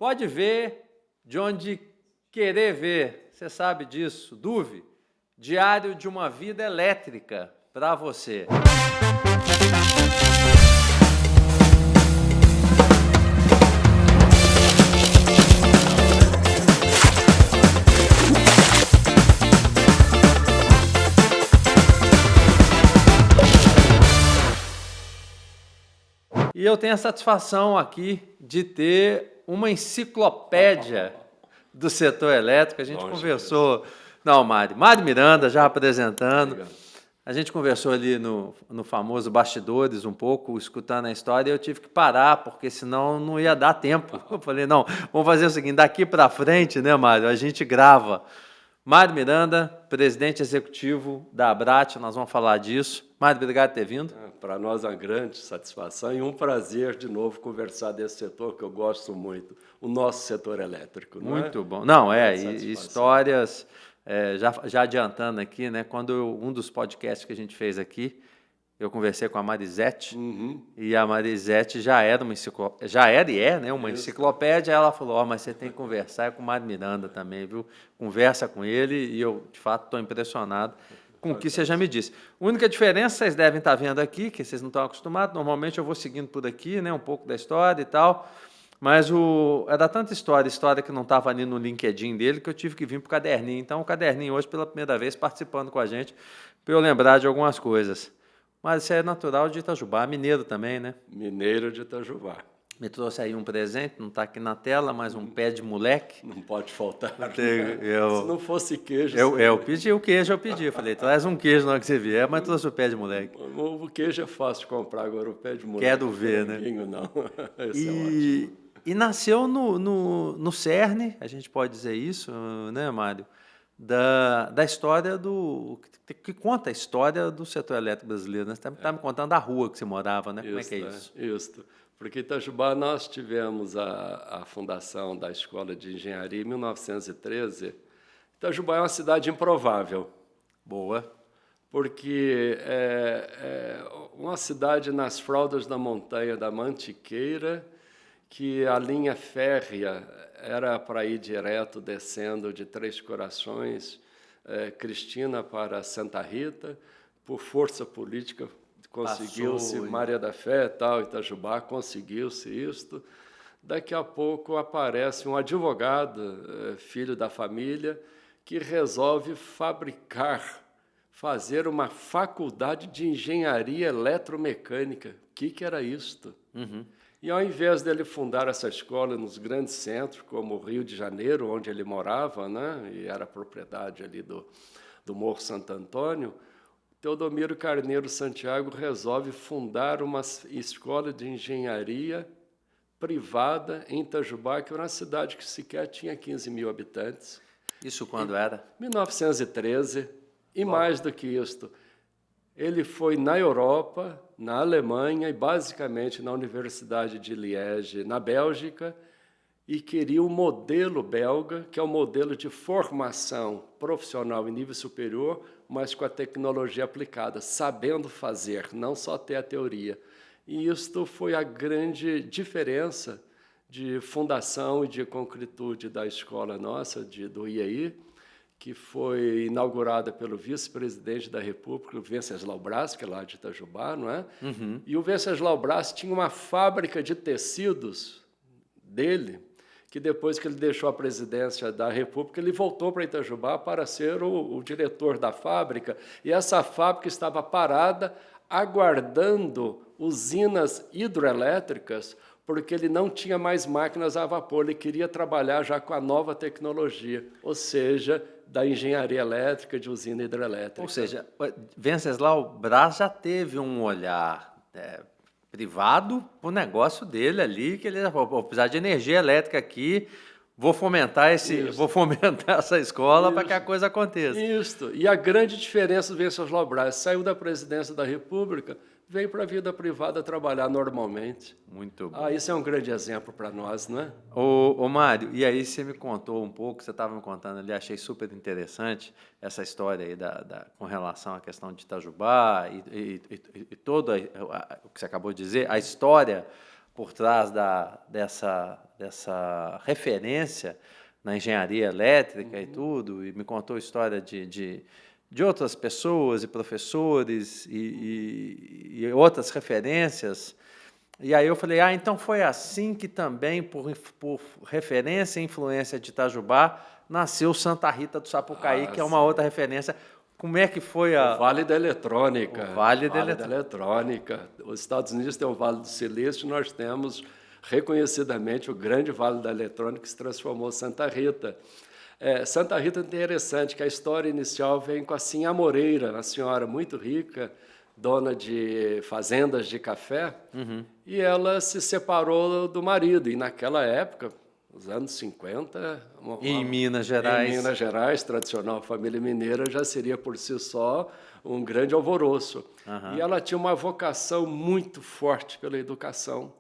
pode ver de onde querer ver. Você sabe disso. Duve, Diário de uma Vida Elétrica para você. E eu tenho a satisfação aqui de ter uma enciclopédia do setor elétrico. A gente conversou... Não, Mário Miranda já apresentando. Legal. A gente conversou ali no famoso Bastidores um pouco, escutando a história, e eu tive que parar, porque senão não ia dar tempo. Eu falei, não, vamos fazer o seguinte, daqui para frente, né, Mário, a gente grava. Mário Miranda, presidente executivo da Abrat, nós vamos falar disso. Mário, obrigado por ter vindo. Para nós é uma grande satisfação e um prazer, de novo, conversar desse setor que eu gosto muito, o nosso setor elétrico. Muito bom. Não, histórias, já adiantando aqui, né, quando um dos podcasts que a gente fez aqui, eu conversei com a Marisete, e a Marisete já era uma enciclopédia, já era e é, né, uma enciclopédia, ela falou, mas você tem que conversar com o Mário Miranda também, viu? Conversa com ele, e eu, de fato, estou impressionado com o que você já me disse. A única diferença, vocês devem estar vendo aqui, que vocês não estão acostumados, normalmente eu vou seguindo por aqui, né, um pouco da história e tal, mas era tanta história que não estava ali no LinkedIn dele, que eu tive que vir para o caderninho. Então, o caderninho hoje, pela primeira vez, participando com a gente, para eu lembrar de algumas coisas. Mas isso é natural de Itajubá, mineiro também, né? Mineiro de Itajubá. Me trouxe aí um presente, não está aqui na tela, mas um pé de moleque. Não pode faltar. Se não fosse queijo... Eu pedi o queijo, eu falei, traz um queijo na hora que você vier, mas trouxe o pé de moleque. O queijo é fácil de comprar, agora o pé de moleque... Quero ver, né? Não. Esse é ótimo. E nasceu no cerne, a gente pode dizer isso, né, Mário? Da história que conta a história do setor elétrico brasileiro. Né? Você está me contando da rua que você morava, né? Como é que é isso? Isso. Porque em Itajubá nós tivemos a fundação da Escola de Engenharia em 1913. Itajubá é uma cidade improvável. Boa. Porque é uma cidade nas fraldas da montanha da Mantiqueira, que a linha férrea era para ir direto descendo de Três Corações, Cristina para Santa Rita. Por força política conseguiu-se Maria da Fé, tal, Itajubá, conseguiu-se isto. Daqui a pouco aparece um advogado, filho da família, que resolve fazer uma faculdade de engenharia eletromecânica. O que era isto? E, ao invés dele fundar essa escola nos grandes centros, como o Rio de Janeiro, onde ele morava, né, e era propriedade ali do Morro Santo Antônio, Teodomiro Carneiro Santiago resolve fundar uma escola de engenharia privada em Itajubá, que era uma cidade que sequer tinha 15 mil habitantes. Isso quando era? 1913. E mais do que isto, ele foi na Europa, na Alemanha e, basicamente, na Universidade de Liege, na Bélgica, e queria o modelo belga, que é o modelo de formação profissional em nível superior, mas com a tecnologia aplicada, sabendo fazer, não só ter a teoria. E isto foi a grande diferença de fundação e de concretude da escola nossa, do IEI, que foi inaugurada pelo vice-presidente da República, o Venceslau Braz, que é lá de Itajubá, não é? E o Venceslau Braz tinha uma fábrica de tecidos dele, que depois que ele deixou a presidência da República, ele voltou para Itajubá para ser o diretor da fábrica, e essa fábrica estava parada, aguardando usinas hidroelétricas, porque ele não tinha mais máquinas a vapor, ele queria trabalhar já com a nova tecnologia, ou seja, da engenharia elétrica, de usina hidrelétrica. Ou seja, Venceslau Braz já teve um olhar privado para o negócio dele ali, que ele falou, vou precisar de energia elétrica aqui, vou fomentar essa escola para que a coisa aconteça. Isso. E a grande diferença do Venceslau Braz, saiu da presidência da República, veio para a vida privada trabalhar normalmente. Muito bom. Isso é um grande exemplo para nós, não é? Ô Mário, e aí você me contou um pouco, você estava me contando ali, achei super interessante essa história aí com relação à questão de Itajubá e todo o que você acabou de dizer, a história por trás dessa referência na engenharia elétrica e tudo, e me contou história de outras pessoas e professores e outras referências. E aí eu falei, então foi assim que também, por referência e influência de Itajubá, nasceu Santa Rita do Sapucaí, que é uma outra referência. Como é que foi o Vale da Eletrônica? O Vale da Eletrônica. Os Estados Unidos têm o Vale do Silício, nós temos reconhecidamente o grande Vale da Eletrônica, que se transformou em Santa Rita. Santa Rita é interessante, que a história inicial vem com a Sinha Moreira, uma senhora muito rica, dona de fazendas de café, e ela se separou do marido. E naquela época, nos anos 50... Em Minas Gerais. Em Minas Gerais, tradicional família mineira, já seria por si só um grande alvoroço. E ela tinha uma vocação muito forte pela educação.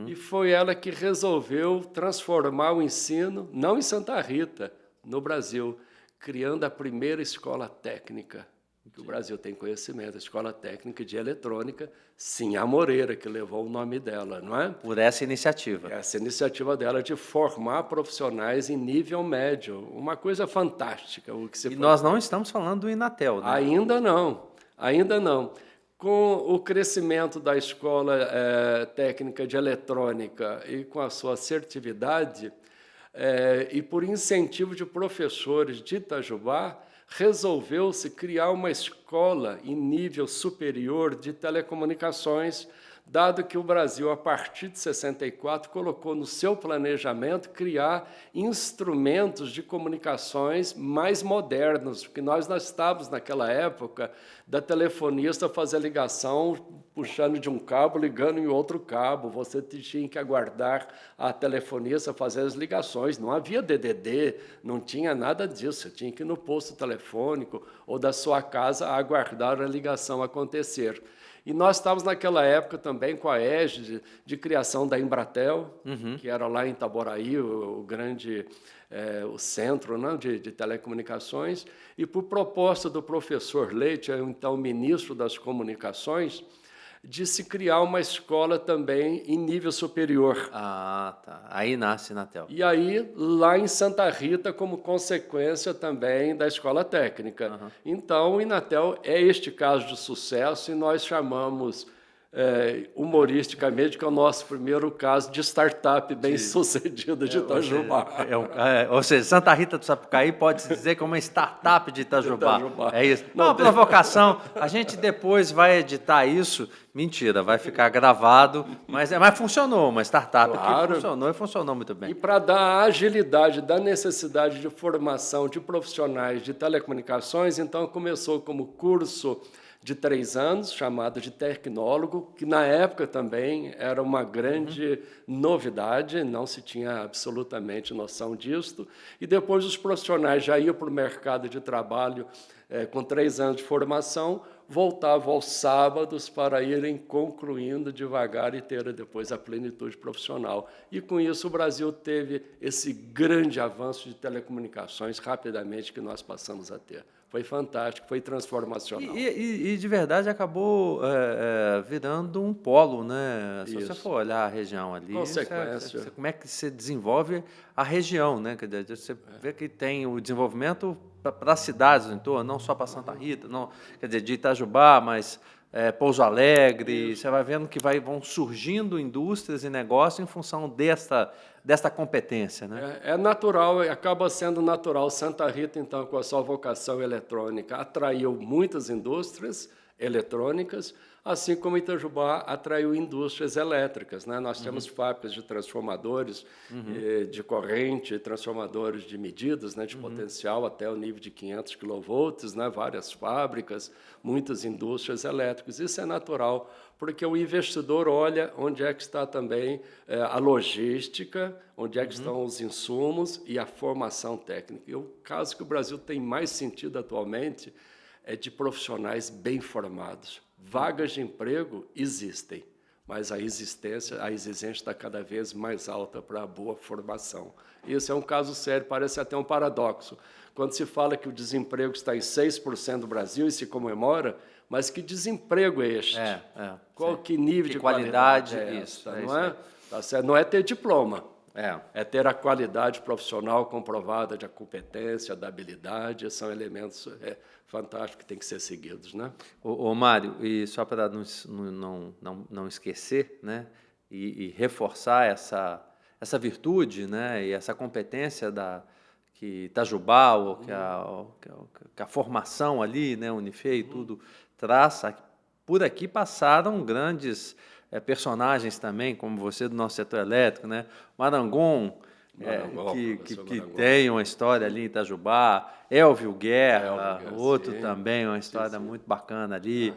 E foi ela que resolveu transformar o ensino, não em Santa Rita, no Brasil, criando a primeira escola técnica que o Brasil tem conhecimento, a Escola Técnica de Eletrônica, Sinha Moreira, que levou o nome dela, não é? Por essa iniciativa. Essa iniciativa dela de formar profissionais em nível médio, uma coisa fantástica. Nós não estamos falando do Inatel, né? Ainda não. Com o crescimento da Escola Técnica de Eletrônica e com a sua assertividade, e por incentivo de professores de Itajubá, resolveu-se criar uma escola em nível superior de telecomunicações, dado que o Brasil, a partir de 64, colocou no seu planejamento criar instrumentos de comunicações mais modernos, porque nós estávamos, naquela época, da telefonista fazer ligação puxando de um cabo, ligando em outro cabo. Você tinha que aguardar a telefonista fazer as ligações. Não havia DDD, não tinha nada disso. Você tinha que ir no posto telefônico ou da sua casa aguardar a ligação acontecer. E nós estávamos naquela época também com a égide de criação da Embratel, que era lá em Itaboraí, o grande o centro, né, de telecomunicações, e por proposta do professor Leite, então ministro das Comunicações, de se criar uma escola também em nível superior. Ah, tá. Aí nasce Inatel. E aí, lá em Santa Rita, como consequência também da escola técnica. Então, o Inatel é este caso de sucesso e nós chamamos humoristicamente que é o nosso primeiro caso de startup bem-sucedida de Itajubá. Ou seja, Santa Rita do Sapucaí pode-se dizer que é uma startup de Itajubá. É isso. Não, uma provocação. A gente depois vai editar isso. Mentira, vai ficar gravado. Mas funcionou, uma startup que funcionou e funcionou muito bem. E para dar a agilidade da necessidade de formação de profissionais de telecomunicações, então começou como curso de 3 anos, chamado de tecnólogo, que na época também era uma grande novidade, não se tinha absolutamente noção disso. E depois os profissionais já iam para o mercado de trabalho com 3 anos de formação, voltavam aos sábados para irem concluindo devagar e ter depois a plenitude profissional. E com isso o Brasil teve esse grande avanço de telecomunicações rapidamente que nós passamos a ter. Foi fantástico, foi transformacional. E de verdade acabou virando um polo, né? Se você for olhar a região ali, consequência. Como é que se desenvolve a região, né? Quer dizer, você vê que tem o desenvolvimento para as cidades no entorno, não só para Santa Rita, não, quer dizer, de Itajubá, mas Pouso Alegre. Você vai vendo que vão surgindo indústrias e negócios em função desta competência, né? É natural, acaba sendo natural. Santa Rita, então, com a sua vocação eletrônica, atraiu muitas indústrias eletrônicas, assim como Itajubá atraiu indústrias elétricas, né? Nós temos fábricas de transformadores de corrente, transformadores de medidas, né, de potencial até o nível de 500 kV, né? Várias fábricas, muitas indústrias elétricas. Isso é natural, porque o investidor olha onde é que está também a logística, onde é que estão os insumos e a formação técnica. E o caso que o Brasil tem mais sentido atualmente é de profissionais bem formados. Vagas de emprego existem, mas a exigência está cada vez mais alta para a boa formação. Esse é um caso sério, parece até um paradoxo. Quando se fala que o desemprego está em 6% do Brasil e se comemora, mas que desemprego é este? Qual que nível de qualidade é esta? Não é? Tá certo? Não é ter diploma, é ter a qualidade profissional comprovada de competência, da habilidade, são elementos fantásticos que têm que ser seguidos, né? Ô Mário, e só para não esquecer, né, e reforçar essa virtude, né, e essa competência que Itajubá, ou que a formação ali, né, Unifei e tudo, traça. Por aqui passaram grandes personagens também, como você do nosso setor elétrico, né? Marangon, que tem uma história ali em Itajubá, Elvio Guerra, outro sim. Também, uma história muito bacana ali.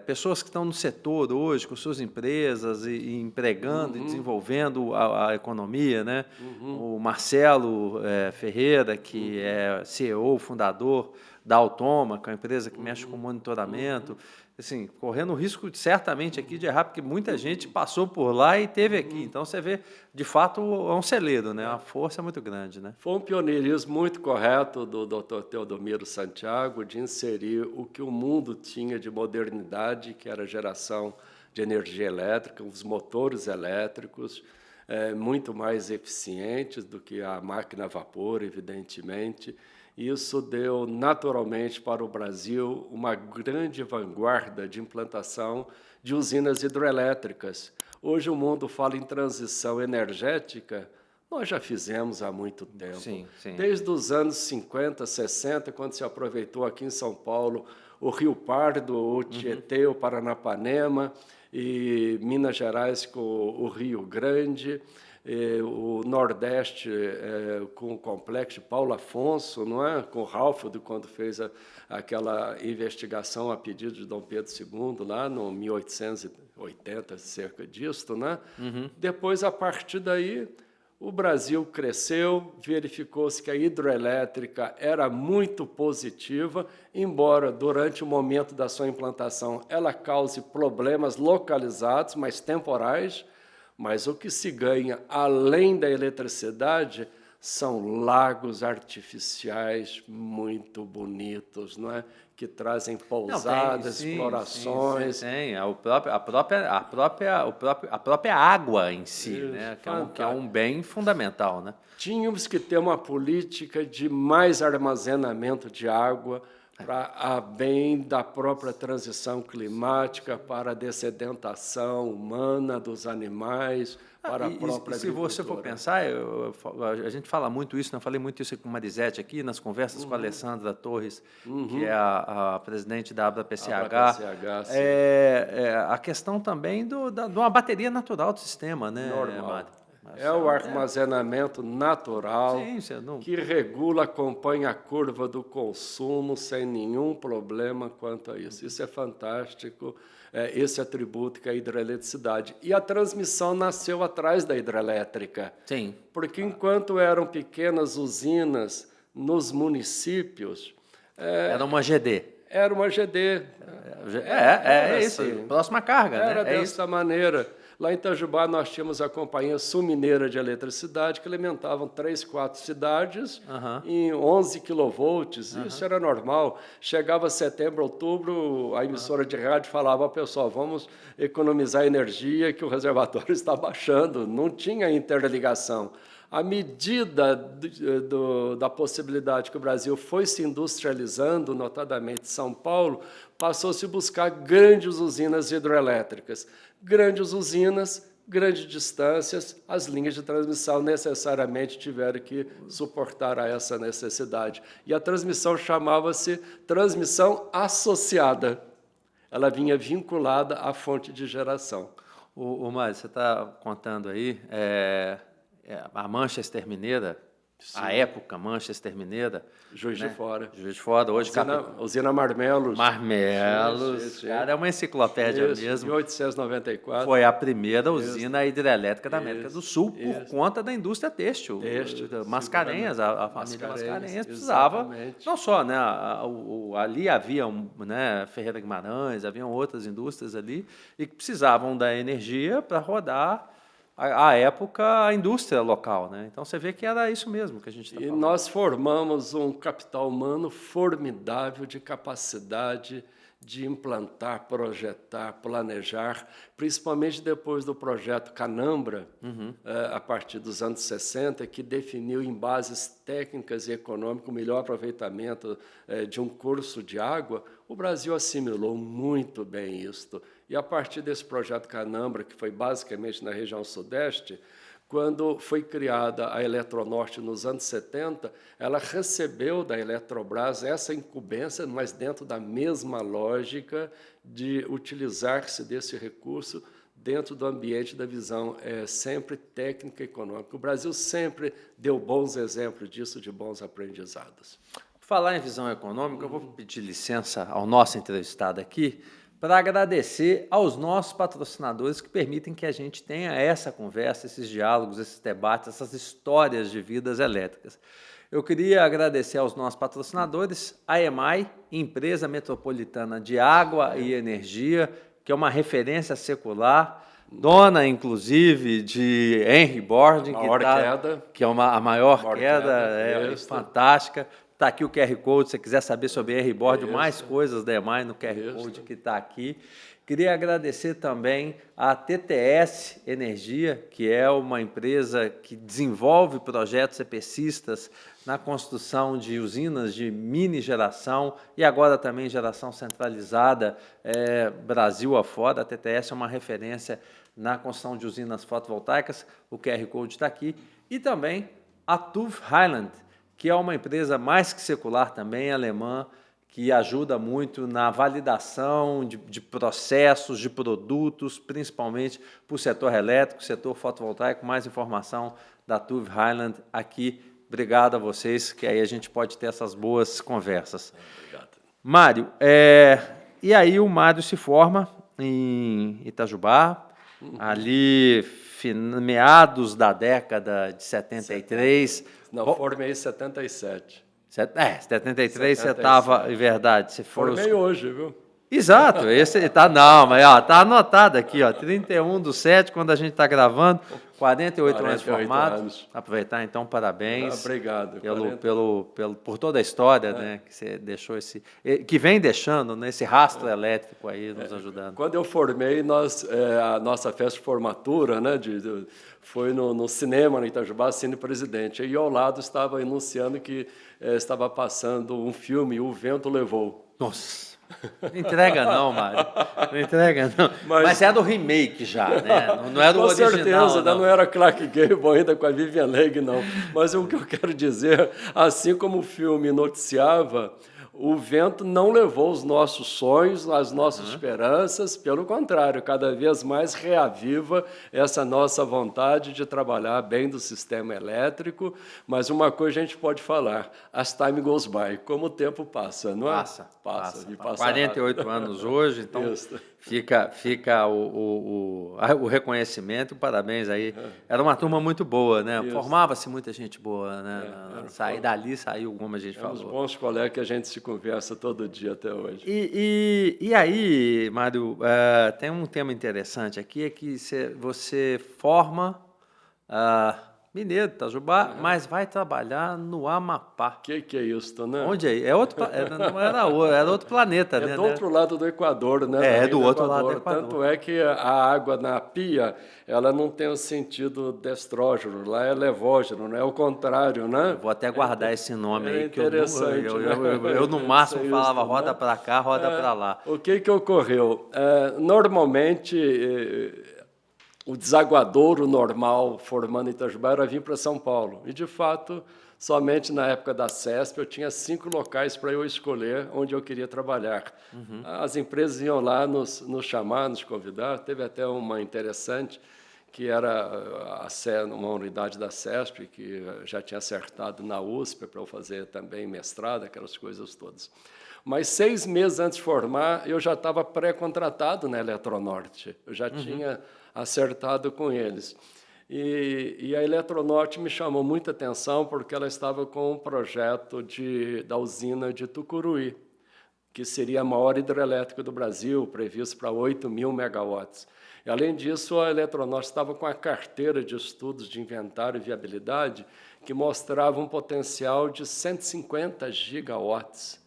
Pessoas que estão no setor hoje, com suas empresas, e empregando e desenvolvendo a economia, né? O Marcelo Ferreira, que é CEO, fundador da Automa, que é uma empresa que mexe com monitoramento, assim, correndo o risco, certamente, aqui de errar, porque muita gente passou por lá e teve aqui. Então, você vê, de fato, é um celeiro, né? Uma força muito grande, né? Foi um pioneirismo muito correto do Dr. Teodomiro Santiago de inserir o que o mundo tinha de modernidade, que era a geração de energia elétrica, os motores elétricos, muito mais eficientes do que a máquina a vapor, evidentemente. Isso deu naturalmente para o Brasil uma grande vanguarda de implantação de usinas hidrelétricas. Hoje o mundo fala em transição energética, nós já fizemos há muito tempo. Sim. Desde os anos 50, 60, quando se aproveitou aqui em São Paulo o Rio Pardo, o Tietê, o Paranapanema, e Minas Gerais com o Rio Grande, o Nordeste com o complexo de Paulo Afonso, não é? Com o Halford, quando fez aquela investigação a pedido de Dom Pedro II, lá no 1880, cerca disso, né? Depois, a partir daí, o Brasil cresceu, verificou-se que a hidroelétrica era muito positiva, embora durante o momento da sua implantação ela cause problemas localizados, mas temporais. Mas o que se ganha, além da eletricidade, são lagos artificiais muito bonitos, não é? Que trazem pousadas, explorações. Sim. A própria água em si, né? Que é um bem fundamental, né? Tínhamos que ter uma política de mais armazenamento de água para a bem da própria transição climática, para a dessedentação humana dos animais, para a própria agricultura. Se você for pensar, a gente fala muito isso, eu falei muito isso com a Marisete aqui, nas conversas com a Alessandra Torres, que é a presidente da ABRA-PCH. A questão também de uma bateria natural do sistema, né, Mário? O armazenamento natural que regula, acompanha a curva do consumo sem nenhum problema quanto a isso. Isso é fantástico, esse atributo que é a hidroeletricidade. E a transmissão nasceu atrás da hidrelétrica. Sim. Porque enquanto eram pequenas usinas nos municípios... Era uma GD. Era uma GD. Isso. Próxima carga, né? Era dessa maneira. Lá em Itajubá, nós tínhamos a Companhia Sul-Mineira de Eletricidade, que alimentavam 3, 4 cidades em 11 quilovolts. Isso era normal. Chegava setembro, outubro, a emissora de rádio falava, pessoal, vamos economizar energia que o reservatório está baixando. Não tinha interligação. À medida da possibilidade que o Brasil foi se industrializando, notadamente São Paulo, passou-se a buscar grandes usinas hidroelétricas. Grandes usinas, grandes distâncias, as linhas de transmissão necessariamente tiveram que suportar a essa necessidade. E a transmissão chamava-se transmissão associada. Ela vinha vinculada à fonte de geração. Mário, você está contando aí... a Manchester Mineira à época, Manchester Mineira. Juiz de Fora. Juiz de Fora, hoje... Usina Marmelos. Marmelos, cara, é uma enciclopédia mesmo. 1894. Foi a primeira usina hidrelétrica da América do Sul por conta da indústria têxtil. Mascarenhas, a família Mascarenhas precisava, não só, né, ali havia, né, Ferreira Guimarães, haviam outras indústrias ali, e que precisavam da energia para rodar à época, a indústria local, né? Então, você vê que era isso mesmo que a gente está falando. E nós formamos um capital humano formidável de capacidade de implantar, projetar, planejar, principalmente depois do projeto Canambra, a partir dos anos 60, que definiu em bases técnicas e econômicas o melhor aproveitamento de um curso de água. O Brasil assimilou muito bem isto. E, a partir desse projeto Canambra, que foi basicamente na região sudeste, quando foi criada a Eletronorte nos anos 70, ela recebeu da Eletrobras essa incumbência, mas dentro da mesma lógica de utilizar-se desse recurso dentro do ambiente da visão sempre técnica e econômica. O Brasil sempre deu bons exemplos disso, de bons aprendizados. Falar em visão econômica, eu vou pedir licença ao nosso entrevistado aqui, para agradecer aos nossos patrocinadores que permitem que a gente tenha essa conversa, esses diálogos, esses debates, essas histórias de vidas elétricas. Eu queria agradecer aos nossos patrocinadores, a EMAI, Empresa Metropolitana de Água e Energia, que é uma referência secular, dona, inclusive, de Henry Borden, que é a maior queda, fantástica. Está aqui o QR Code, se você quiser saber sobre Henry Borden, mais coisas da EMAI no QR Code que está aqui. Queria agradecer também a TTS Energia, que é uma empresa que desenvolve projetos EPCistas na construção de usinas de mini geração e agora também geração centralizada Brasil afora. A TTS é uma referência na construção de usinas fotovoltaicas, o QR Code está aqui. E também a TÜV Rheinland, que é uma empresa mais que secular também, alemã, que ajuda muito na validação de processos, de produtos, principalmente para o setor elétrico, setor fotovoltaico. Mais informação da TÜV Rheinland aqui. Obrigado a vocês, que aí a gente pode ter essas boas conversas. Obrigado. Mário, e aí o Mário se forma em Itajubá, ali meados da década de 73. Não, formei em 77. 73 você estava, em verdade. Você formei hoje, viu? Exato, esse tá, não, mas está anotado aqui, ó, 31/7, quando a gente está gravando, 48 anos formados. Aproveitar, então, parabéns. Obrigado. Por toda a história, né, que você deixou que vem deixando, né, esse rastro elétrico aí nos ajudando. Quando eu formei, a nossa festa de formatura, né, foi no cinema, no Itajubá, Cine Presidente. E ao lado estava anunciando que estava passando um filme, O Vento Levou. Nossa! Não entrega não, Mário. Não entrega não. Mas é do remake já, né? Não é do original. Com certeza, não era Clark Gable ainda com a Vivian Leigh, não. Mas o que eu quero dizer, assim como o filme noticiava, o vento não levou os nossos sonhos, as nossas esperanças, pelo contrário, cada vez mais reaviva essa nossa vontade de trabalhar bem do sistema elétrico, mas uma coisa a gente pode falar, as time goes by, como o tempo passa, não é? Passa. 48 anos hoje, então fica o reconhecimento, parabéns aí. Era uma turma muito boa, né? Formava-se muita gente boa, né? Dali saiu alguma gente falou. Os bons colegas que a gente se conversa todo dia até hoje. E aí, Mário, tem um tema interessante aqui, é que você forma mineiro, Itajubá, mas vai trabalhar no Amapá. Que é isso, né? Onde é? Era outro planeta, né? É do outro lado do Equador, né? É do outro lado do Equador. Tanto é que a água na pia, ela não tem o sentido destrógeno, lá é levógeno, não é o contrário, né? Vou até guardar esse nome aí, que interessante, eu no máximo falava roda para cá, roda para lá. O que ocorreu? Normalmente, o desaguadouro normal formando em Itajubá era vir para São Paulo. E, de fato, somente na época da CESP eu tinha 5 locais para eu escolher onde eu queria trabalhar. As empresas iam lá nos chamar, nos convidar. Teve até uma interessante, que era uma unidade da CESP, que já tinha acertado na USP para eu fazer também mestrado, aquelas coisas todas. Mas 6 meses antes de formar, eu já estava pré-contratado na Eletronorte, eu já tinha acertado com eles. E a Eletronorte me chamou muita atenção porque ela estava com um projeto da usina de Tucuruí, que seria a maior hidrelétrica do Brasil, previsto para 8.000 megawatts. E, além disso, a Eletronorte estava com a carteira de estudos de inventário e viabilidade que mostrava um potencial de 150 gigawatts,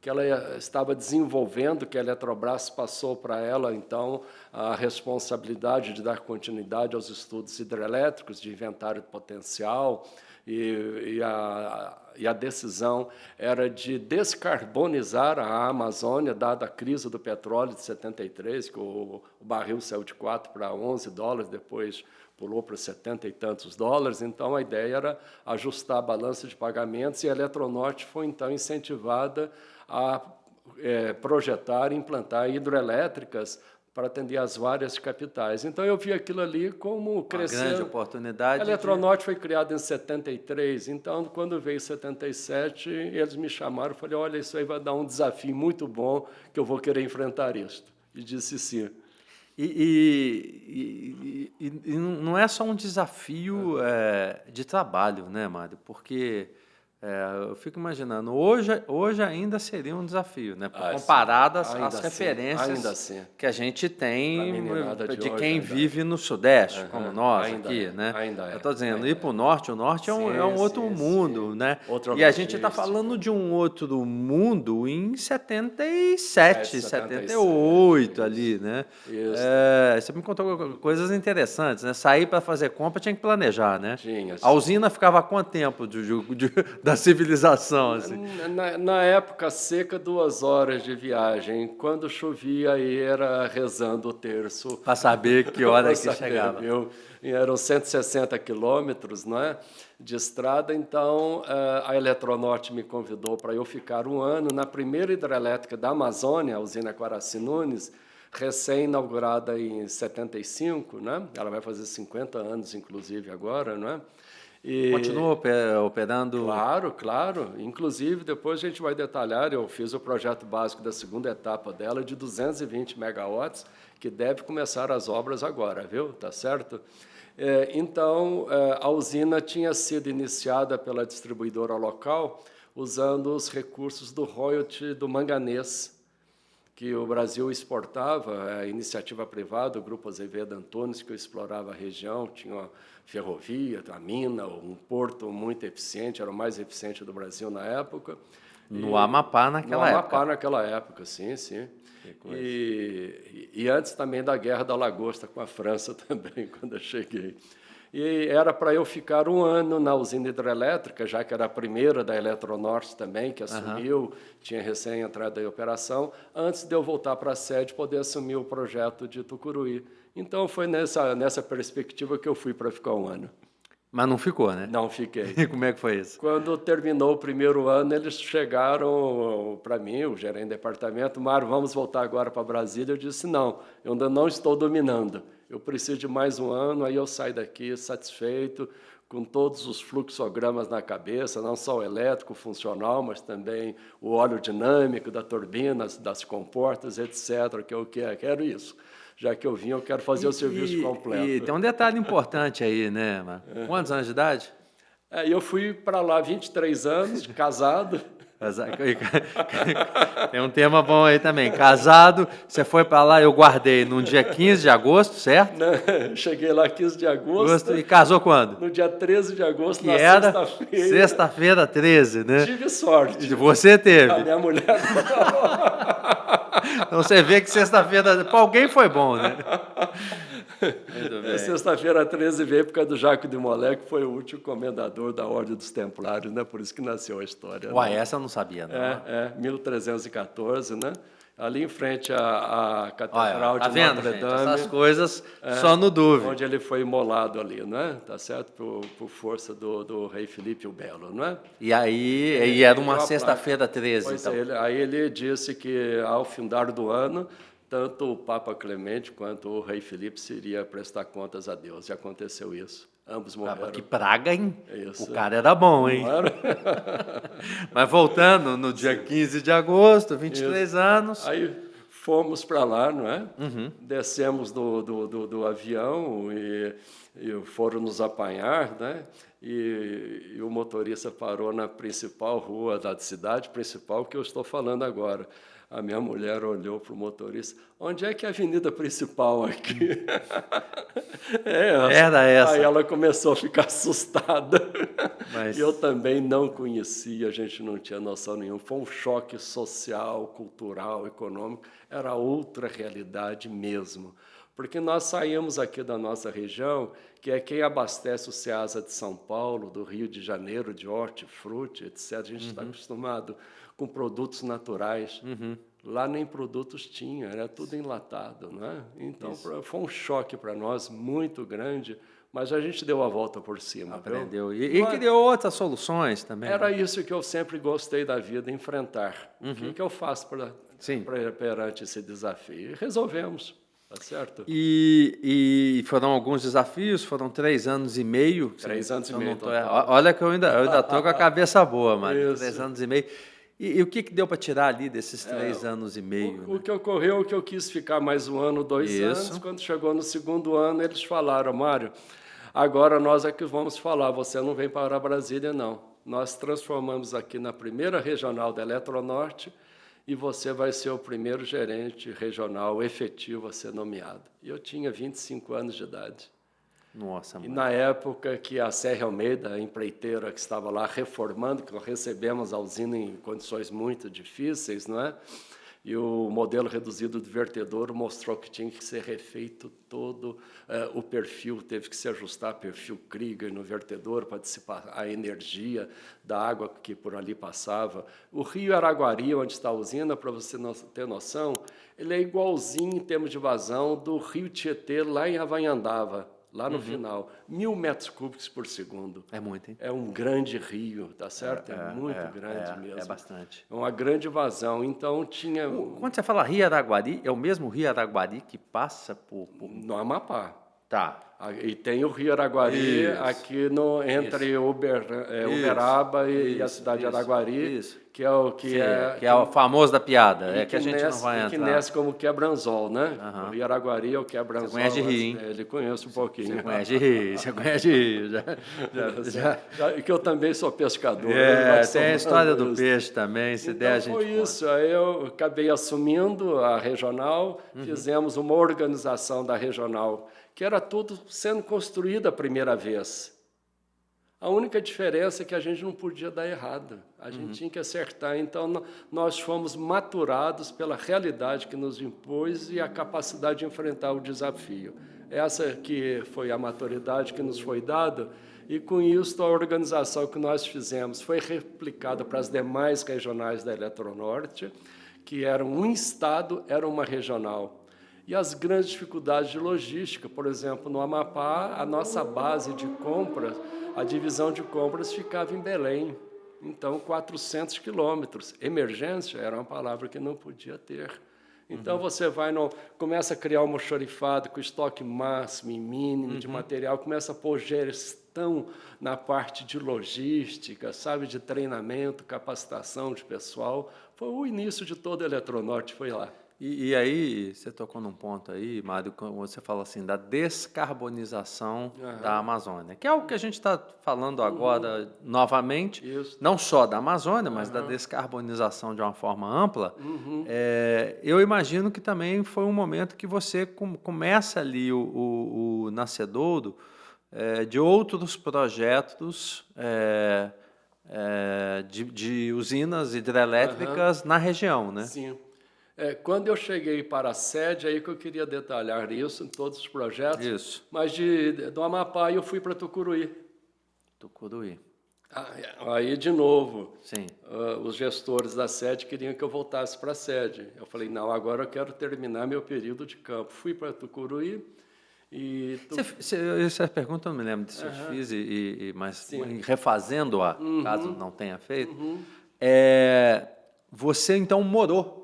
que ela estava desenvolvendo, que a Eletrobras passou para ela, então, a responsabilidade de dar continuidade aos estudos hidrelétricos, de inventário de potencial, e a decisão era de descarbonizar a Amazônia, dada a crise do petróleo de 73, que o barril saiu de 4 para 11 dólares, depois pulou para 70 e tantos dólares. Então, a ideia era ajustar a balança de pagamentos, e a Eletronorte foi, então, incentivada a projetar e implantar hidrelétricas para atender as várias capitais. Então, eu vi aquilo ali como crescendo. Uma grande oportunidade. A Eletronorte foi criada em 73, então, quando veio 77, eles me chamaram e falei, olha, isso aí vai dar um desafio muito bom, que eu vou querer enfrentar isso. E disse sim. E não é só um desafio de trabalho, né, Mário? Porque eu fico imaginando, hoje ainda seria um desafio, né? Comparado às referências que a gente tem de quem vive no Sudeste, como nós aqui, né? Eu estou dizendo, ir para o Norte é um outro mundo, né? E a gente está falando de um outro mundo em 77, 78 ali, né? Você me contou coisas interessantes, né? Sair para fazer compra tinha que planejar, né? A usina ficava há quanto tempo da civilização? Assim? Na época seca, 2 horas de viagem. Quando chovia, aí era rezando o terço. Para saber que hora que chegava. E eram 160 quilômetros, não é, de estrada. Então, a Eletronorte me convidou para eu ficar 1 ano na primeira hidrelétrica da Amazônia, a usina Quaraci Nunes, recém-inaugurada em 75, né? Ela vai fazer 50 anos, inclusive, agora, não é? Continua operando? Claro. Inclusive, depois a gente vai detalhar, eu fiz o projeto básico da segunda etapa dela, de 220 megawatts, que deve começar as obras agora, viu? Tá certo? Então, a usina tinha sido iniciada pela distribuidora local, usando os recursos do royalty do manganês, que o Brasil exportava, a iniciativa privada, o Grupo Azevedo Antunes, que explorava a região, tinha uma ferrovia, a mina, um porto muito eficiente, era o mais eficiente do Brasil na época. No Amapá naquela época. No Amapá naquela época, sim. E antes também da Guerra da Lagosta com a França também, quando eu cheguei. E era para eu ficar 1 ano na usina hidrelétrica, já que era a primeira da Eletronorte também, que assumiu, tinha recém entrado em operação, antes de eu voltar para a sede, poder assumir o projeto de Tucuruí. Então, foi nessa perspectiva que eu fui para ficar 1 ano. Mas não ficou, né? Não fiquei. E como é que foi isso? Quando terminou o primeiro ano, eles chegaram para mim, o gerente do departamento, Mário, vamos voltar agora para Brasília. Eu disse, não, eu ainda não estou dominando. Eu preciso de mais 1 ano, aí eu saio daqui satisfeito, com todos os fluxogramas na cabeça, não só o elétrico, funcional, mas também o óleo dinâmico da turbina, das comportas, etc., que eu quero isso. Já que eu vim, eu quero fazer o serviço completo. E tem um detalhe importante aí, né, Marco? Quantos anos de idade? Eu fui para lá 23 anos, casado. Tem um tema bom aí também. Casado, você foi para lá, eu guardei no dia 15 de agosto, certo? Não, cheguei lá 15 de agosto. E casou quando? No dia 13 de agosto, que era sexta-feira. Sexta-feira 13, né? Tive sorte. Você teve. A minha mulher não. Então você vê que sexta-feira para alguém foi bom, né? Sexta-feira 13 veio por causa do Jacques de Molay, que foi o último comendador da Ordem dos Templários, né? Por isso que nasceu a história. Uai, né? Essa eu não sabia, não. 1314, né? Ali em frente à Catedral de Notre Dame. Essas coisas só no dúvida. Onde ele foi imolado ali, não é? Tá certo? Por força do rei Filipe o Belo, não é? E aí era uma sexta-feira 13. Aí ele disse que, ao findar do ano, tanto o Papa Clemente quanto o rei Filipe iria prestar contas a Deus. E aconteceu isso. Ambos morreram. Que praga, hein? Isso. O cara era bom, hein? Mas voltando, no dia 15 de agosto, 23 anos. Aí fomos para lá, não é? Descemos do avião e foram nos apanhar, né? E o motorista parou na principal rua da cidade principal que eu estou falando agora. A minha mulher olhou para o motorista: onde é que é a avenida principal aqui? Era essa. Aí ela começou a ficar assustada. Mas... Eu também não conhecia, a gente não tinha noção nenhuma. Foi um choque social, cultural, econômico. Era outra realidade mesmo. Porque nós saímos aqui da nossa região, que é quem abastece o Ceasa de São Paulo, do Rio de Janeiro, de hortifruti, etc. A gente está acostumado com produtos naturais. Lá nem produtos tinha, era tudo enlatado, né? Então, foi um choque para nós muito grande, mas a gente deu a volta por cima. Aprendeu. E criou outras soluções também. Era isso que eu sempre gostei da vida, enfrentar. O que eu faço perante esse desafio? E resolvemos. Tá certo? E foram alguns desafios, foram 3 anos e meio. 3 anos e meio. Olha que eu ainda estou com a cabeça boa, Mário. 3 anos e meio. E o que deu para tirar ali desses 3 anos e meio? O que ocorreu é que eu quis ficar mais 1 ano, 2 anos. Quando chegou no 2º ano, eles falaram: Mário, agora nós é que vamos falar, você não vem para Brasília, não. Nós transformamos aqui na primeira regional da Eletronorte e você vai ser o primeiro gerente regional efetivo a ser nomeado. E eu tinha 25 anos de idade. Nossa, mãe. E na época que a Serra Almeida, a empreiteira que estava lá reformando, que nós recebemos a usina em condições muito difíceis, não é? E o modelo reduzido do vertedouro mostrou que tinha que ser refeito todo o perfil, teve que se ajustar perfil Krieger no vertedouro para dissipar a energia da água que por ali passava. O rio Araguari, onde está a usina, para você ter noção, ele é igualzinho em termos de vazão do rio Tietê, lá em Avanhandava, lá no final, 1.000 metros cúbicos por segundo. É muito, hein? É um grande rio, tá certo? É muito grande mesmo. É bastante. É uma grande vazão. Então tinha... Quando você fala Rio Araguari, é o mesmo Rio Araguari que passa por... No Amapá. Tá. E tem o Rio Araguari aqui entre Uberaba e a cidade de Araguari, que é o que é o famoso da piada, que a gente não vai entrar. Que nasce como quebranzol, né? O Rio Araguari é o quebranzol. Você conhece Rio, hein? Ele conhece um pouquinho. Você conhece Rio. Que eu também sou pescador. Tem a história do peixe também, se der a gente foi isso. Aí eu acabei assumindo a regional, fizemos uma organização da regional, que era tudo sendo construído a primeira vez. A única diferença é que a gente não podia dar errado, a gente tinha que acertar. Então, nós fomos maturados pela realidade que nos impôs e a capacidade de enfrentar o desafio. Essa que foi a maturidade que nos foi dada, e com isso a organização que nós fizemos foi replicada para as demais regionais da Eletronorte, que eram um estado, era uma regional. E as grandes dificuldades de logística, por exemplo, no Amapá, a nossa base de compras, a divisão de compras ficava em Belém. Então, 400 quilômetros. Emergência era uma palavra que não podia ter. Então, você começa a criar um almoxarifado com estoque máximo e mínimo de material, começa a pôr gestão na parte de logística, sabe, de treinamento, capacitação de pessoal. Foi o início de toda a Eletronorte, foi lá. E aí, você tocou num ponto aí, Mário, quando você fala assim, da descarbonização da Amazônia, que é o que a gente está falando agora novamente, não só da Amazônia, mas da descarbonização de uma forma ampla. Eu imagino que também foi um momento que você começa ali o nascedouro de outros projetos de usinas hidrelétricas na região, né? Sim. Quando eu cheguei para a sede, aí que eu queria detalhar isso em todos os projetos. Isso. Mas do Amapá eu fui para Tucuruí. Tucuruí. Aí, de novo, Sim. Os gestores da sede queriam que eu voltasse para a sede. Eu falei, não, agora eu quero terminar meu período de campo. Fui para Tucuruí e... Essa pergunta eu não me lembro se eu fiz, mas refazendo-a, caso não tenha feito, você então morou,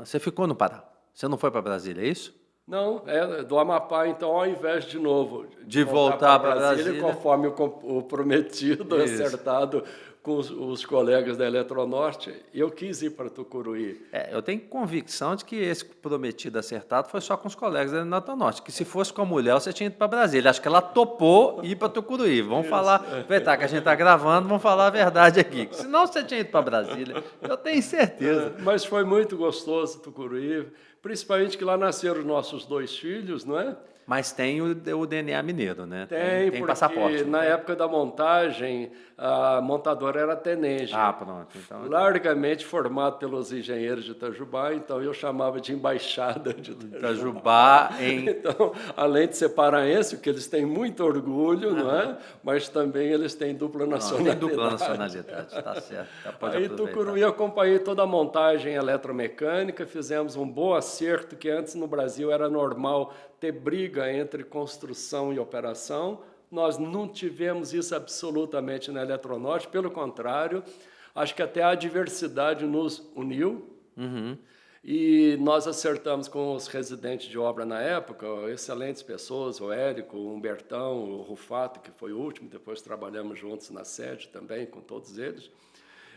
você ficou no Pará? Você não foi para Brasília, é isso? Não, do Amapá, então, ao invés de novo de voltar para Brasília, conforme o prometido, acertado com os colegas da Eletronorte, eu quis ir para Tucuruí. Eu tenho convicção de que esse prometido acertado foi só com os colegas da Eletronorte, que se fosse com a mulher, você tinha ido para Brasília. Acho que ela topou ir para Tucuruí. Vamos falar, aproveitar que a gente está gravando, vamos falar a verdade aqui. Senão você tinha ido para Brasília, eu tenho certeza. Mas foi muito gostoso Tucuruí, principalmente que lá nasceram os nossos 2 filhos, não é? Mas tem o DNA mineiro, né? Tem porque passaporte. Na época da montagem, a montadora era a Tenerge. Pronto. Então, largamente formado pelos engenheiros de Itajubá, então eu chamava de embaixada de Itajubá. Então, além de ser paraense, que eles têm muito orgulho, não é? Mas também eles têm dupla nacionalidade. Tem dupla nacionalidade, está certo. Aí Tucuruí eu acompanhei toda a montagem eletromecânica, fizemos um bom acerto, que antes no Brasil era normal ter briga entre construção e operação. Nós não tivemos isso absolutamente na Eletronorte, pelo contrário, acho que até a diversidade nos uniu. E nós acertamos com os residentes de obra na época, excelentes pessoas, o Érico, o Humbertão, o Rufato, que foi o último, depois trabalhamos juntos na sede também, com todos eles.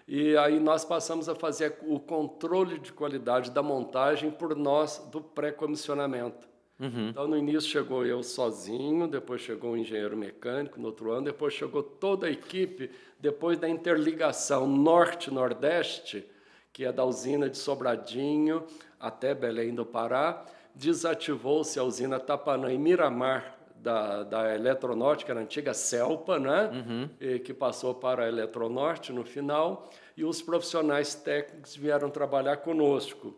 E aí nós passamos a fazer o controle de qualidade da montagem por nós do pré-comissionamento. Então, no início chegou eu sozinho, depois chegou um engenheiro mecânico no outro ano, depois chegou toda a equipe, depois da interligação norte-nordeste, que é da usina de Sobradinho até Belém do Pará, desativou-se a usina Tapanã e Miramar da Eletronorte, que era a antiga Celpa, né? E que passou para a Eletronorte no final, e os profissionais técnicos vieram trabalhar conosco.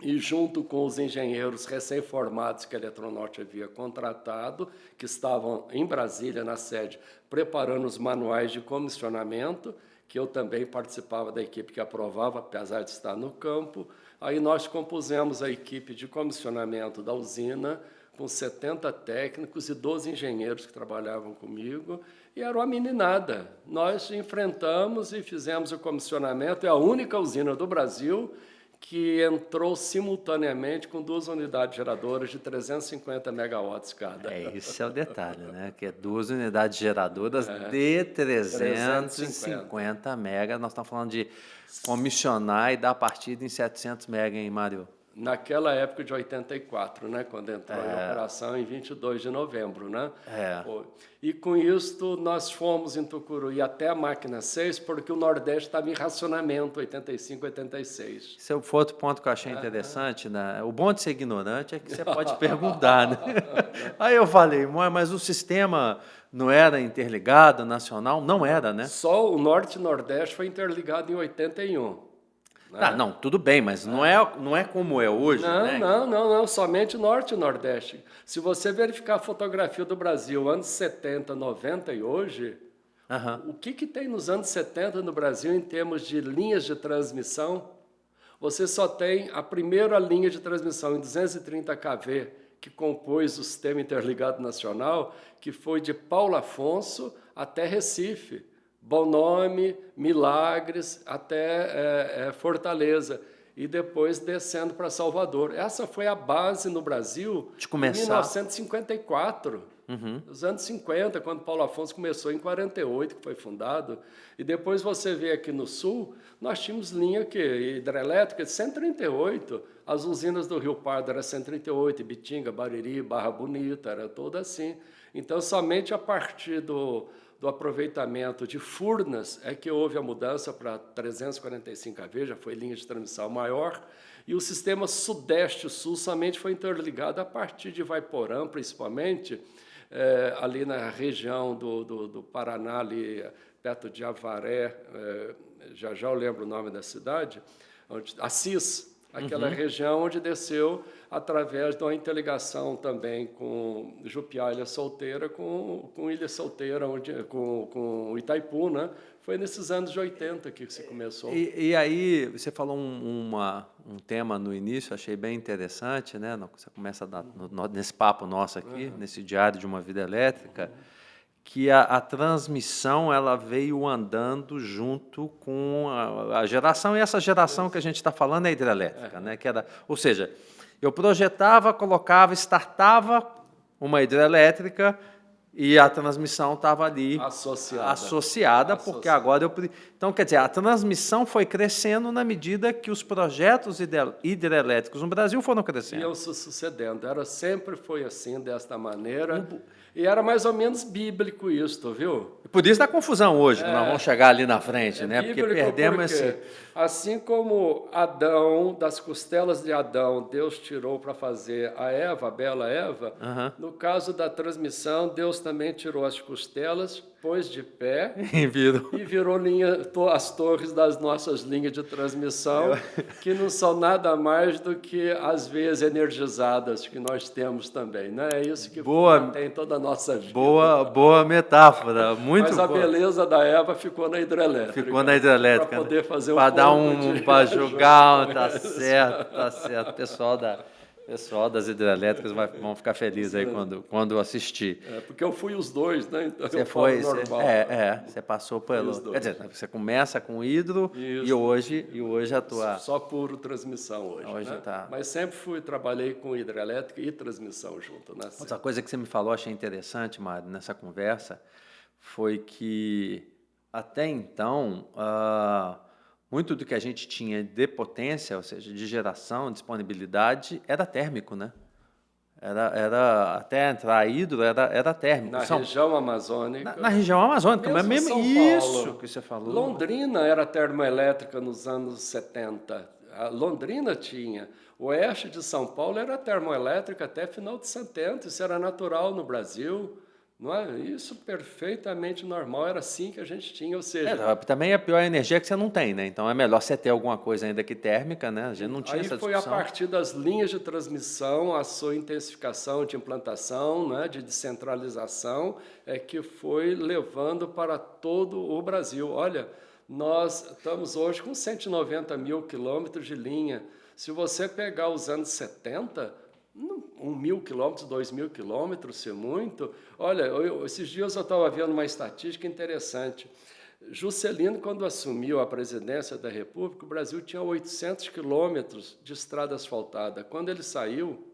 E junto com os engenheiros recém-formados que a Eletronorte havia contratado, que estavam em Brasília, na sede, preparando os manuais de comissionamento, que eu também participava da equipe que aprovava, apesar de estar no campo. Aí nós compusemos a equipe de comissionamento da usina, com 70 técnicos e 12 engenheiros que trabalhavam comigo, e era uma meninada. Nós enfrentamos e fizemos o comissionamento, é a única usina do Brasil que entrou simultaneamente com 2 unidades geradoras de 350 megawatts cada. Esse é o detalhe, né? Que é 2 unidades geradoras de 350 mega. Nós estamos falando de comissionar e dar partida em 700 mega, hein, Mário? Naquela época de 84, né, quando entrou em operação em 22 de novembro, né? E com isso nós fomos em Tucuruí até a máquina 6, porque o Nordeste estava em racionamento, 85, 86. Esse foi outro ponto que eu achei interessante, né? O bom de ser ignorante é que você pode perguntar, né? Aí eu falei, mas o sistema não era interligado, nacional? Não era, né? Só o Norte e Nordeste foi interligado em 81. Não, tudo bem, mas não é como é hoje, né? Não, somente Norte e Nordeste. Se você verificar a fotografia do Brasil, anos 70, 90 e hoje, o que tem nos anos 70 no Brasil em termos de linhas de transmissão? Você só tem a primeira linha de transmissão em 230 kV, que compôs o Sistema Interligado Nacional, que foi de Paulo Afonso até Recife. Bom Nome, Milagres, até Fortaleza, e depois descendo para Salvador. Essa foi a base no Brasil em 1954, nos anos 50, quando Paulo Afonso começou, em 48, que foi fundado. E depois você vê aqui no Sul, nós tínhamos linha hidrelétrica de 138, as usinas do Rio Pardo eram 138, Ibitinga, Bariri, Barra Bonita, era toda assim. Então, somente a partir do aproveitamento de Furnas é que houve a mudança para 345 kV, já foi linha de transmissão maior, e o sistema Sudeste-Sul somente foi interligado a partir de Vaiporã, principalmente, ali na região do Paraná, ali perto de Avaré, já eu lembro o nome da cidade, Assis, aquela região onde desceu através de uma interligação também com Jupiá, Ilha Solteira, com Ilha Solteira, com Itaipu, né? Foi nesses anos de 80 que se começou. E aí, você falou um tema no início, achei bem interessante, né? Você começa a dar, nesse papo nosso aqui, nesse Diário de uma Vida Elétrica, que a transmissão ela veio andando junto com a geração, e essa geração que a gente está falando é hidrelétrica, né? Ou seja, Eu projetava, colocava, startava uma hidrelétrica e a transmissão estava ali associada, porque agora eu... Então, quer dizer, a transmissão foi crescendo na medida que os projetos hidrelétricos no Brasil foram crescendo. Iam se sucedendo. Sempre foi assim, desta maneira. E era mais ou menos bíblico isto, viu? Por isso dá confusão hoje, que nós vamos chegar ali na frente, né? Porque perdemos esse... Assim como Adão, das costelas de Adão, Deus tirou para fazer a Eva, a bela Eva, no caso da transmissão, Deus também tirou as costelas, pôs de pé e virou as torres das nossas linhas de transmissão, que não são nada mais do que as veias energizadas que nós temos também, né? É isso que tem toda a nossa vida. Boa metáfora, muito boa. Mas a beleza da Eva ficou na hidrelétrica. Para poder fazer para jogar, tá certo. Pessoal das hidrelétricas vão ficar felizes aí quando assistir. Porque eu fui os dois, né? Então normal. Você passou pelo... Quer dizer, você começa com hidro e hoje atua... Só puro transmissão hoje, né? Tá. Mas sempre trabalhei com hidrelétrica e transmissão junto, né? Outra coisa que você me falou, achei interessante, Mário, nessa conversa, foi que até então... muito do que a gente tinha de potência, ou seja, de geração, disponibilidade, era térmico, né? Até entrar hidro, era térmico. Na região amazônica. Na região amazônica, mas mesmo isso Paulo, que você falou. Londrina era termoelétrica nos anos 70. A Londrina tinha. O oeste de São Paulo era termoelétrica até final de 70. Isso era natural no Brasil. Não é? Isso perfeitamente normal, era assim que a gente tinha, ou seja... também a pior energia que você não tem, né? Então é melhor você ter alguma coisa ainda que térmica, né? A gente não tinha essa discussão. Aí foi a partir das linhas de transmissão, a sua intensificação de implantação, né, de descentralização, que foi levando para todo o Brasil. Olha, nós estamos hoje com 190 mil quilômetros de linha. Se você pegar os anos 70... 1.000 quilômetros, 2.000 quilômetros, se muito. Olha, esses dias eu estava vendo uma estatística interessante. Juscelino, quando assumiu a presidência da República, o Brasil tinha 800 quilômetros de estrada asfaltada. Quando ele saiu,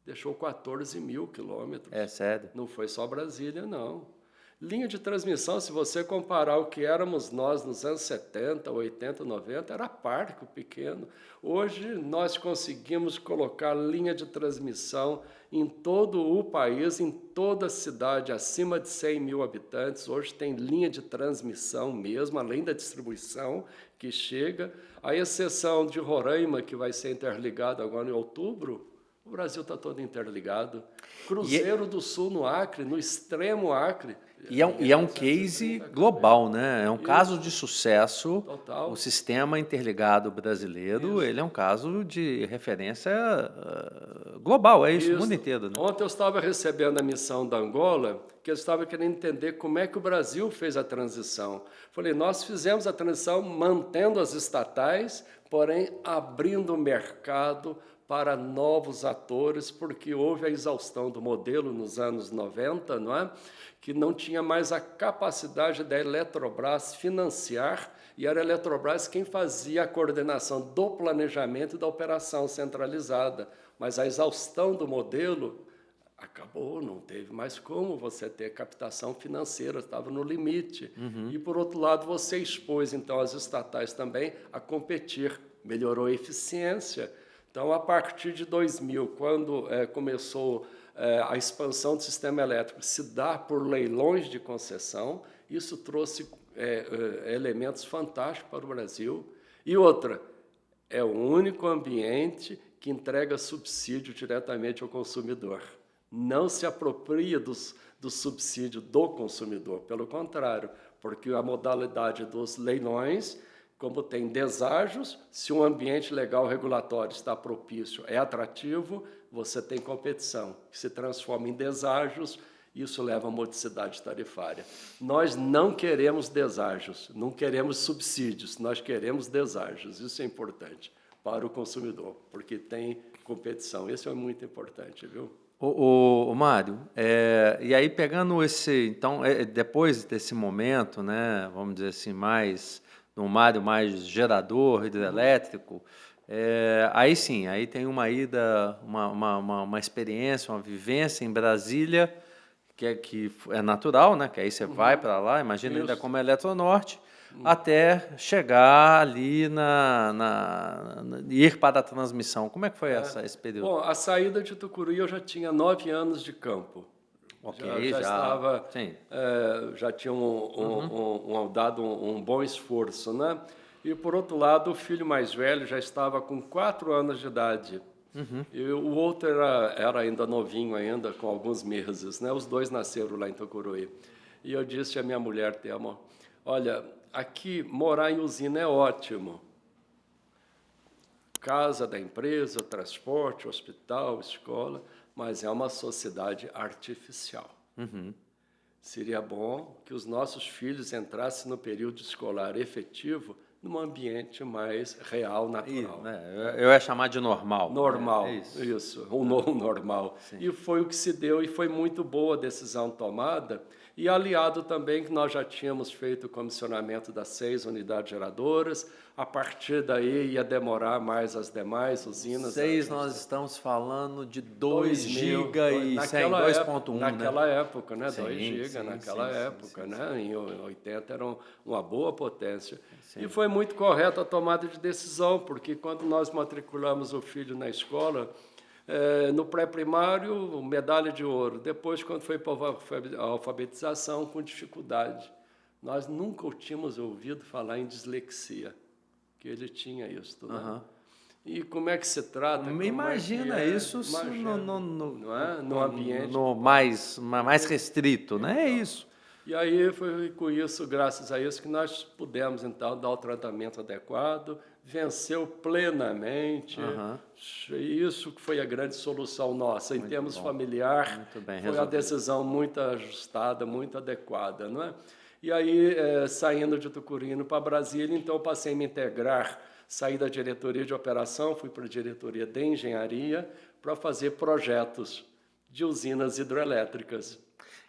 deixou 14 mil quilômetros. É sério? Não foi só Brasília, não. Linha de transmissão, se você comparar o que éramos nós nos anos 70, 80, 90, era parque pequeno. Hoje, nós conseguimos colocar linha de transmissão em todo o país, em toda a cidade, acima de 100 mil habitantes. Hoje tem linha de transmissão mesmo, além da distribuição que chega. A exceção de Roraima, que vai ser interligado agora em outubro, o Brasil está todo interligado. Cruzeiro do Sul, no Acre, no extremo Acre. E é um case global, né? É um caso de sucesso. Total. O sistema interligado brasileiro, ele é um caso de referência global, é isso, o mundo inteiro. Né? Ontem eu estava recebendo a missão da Angola, que eu estava querendo entender como é que o Brasil fez a transição. Falei, nós fizemos a transição mantendo as estatais, porém abrindo o mercado para novos atores, porque houve a exaustão do modelo nos anos 90, não é? Que não tinha mais a capacidade da Eletrobras financiar, e era a Eletrobras quem fazia a coordenação do planejamento e da operação centralizada. Mas a exaustão do modelo acabou, não teve mais como você ter captação financeira, estava no limite. E, por outro lado, você expôs, então, as estatais também a competir, melhorou a eficiência. Então, a partir de 2000, quando começou a expansão do sistema elétrico, se dá por leilões de concessão, isso trouxe elementos fantásticos para o Brasil. E outra, é o único ambiente que entrega subsídio diretamente ao consumidor. Não se apropria do subsídio do consumidor, pelo contrário, porque a modalidade dos leilões, como tem deságios, se um ambiente legal regulatório está propício, é atrativo, você tem competição, que se transforma em deságios, isso leva a modicidade tarifária. Nós não queremos deságios, não queremos subsídios, nós queremos deságios, isso é importante para o consumidor, porque tem competição, isso é muito importante, viu? Mário, e aí pegando então, depois desse momento, né, vamos dizer assim, no Mário mais gerador, hidrelétrico, Aí sim, aí tem uma ida, uma experiência, uma vivência em Brasília, que é natural, né? Que aí você vai para lá, imagina ainda como Eletronorte, até chegar ali ir para a transmissão. Como é que foi esse período? Bom, a saída de Tucuruí eu já tinha 9 anos de campo. Ok, já estava, sim. já tinha dado um bom esforço, né? E, por outro lado, o filho mais velho já estava com 4 anos de idade. E o outro era ainda novinho, ainda com alguns meses, né? Os dois nasceram lá em Tucuruí. E eu disse à minha mulher, Thelma, olha, aqui morar em usina é ótimo. Casa da empresa, transporte, hospital, escola, mas é uma sociedade artificial. Seria bom que os nossos filhos entrassem no período escolar efetivo num ambiente mais real, natural. Eu ia chamar de normal. Normal, isso, um novo normal. Sim. E foi o que se deu, e foi muito boa a decisão tomada, e aliado também que nós já tínhamos feito o comissionamento das 6 unidades geradoras, a partir daí ia demorar mais as demais usinas. 6 nós estamos falando de 2 GB e 2.1, naquela época, né? 2 GB naquela época, né? Em 80 era uma boa potência. Sim. E foi muito correta a tomada de decisão, porque quando nós matriculamos o filho na escola, no pré-primário, medalha de ouro. Depois, quando foi para a alfabetização, com dificuldade. Nós nunca tínhamos ouvido falar em dislexia, que ele tinha isso, né? E como é que se trata? Imagina isso no ambiente mais restrito, né? É isso. E aí foi com isso, graças a isso, que nós pudemos, então, dar o tratamento adequado, venceu plenamente. Isso que foi a grande solução nossa, em termos familiar, foi a decisão muito ajustada, muito adequada, não é? E aí, saindo de Tucuruí para Brasília, então passei a me integrar, saí da diretoria de operação, fui para a diretoria de engenharia para fazer projetos de usinas hidrelétricas.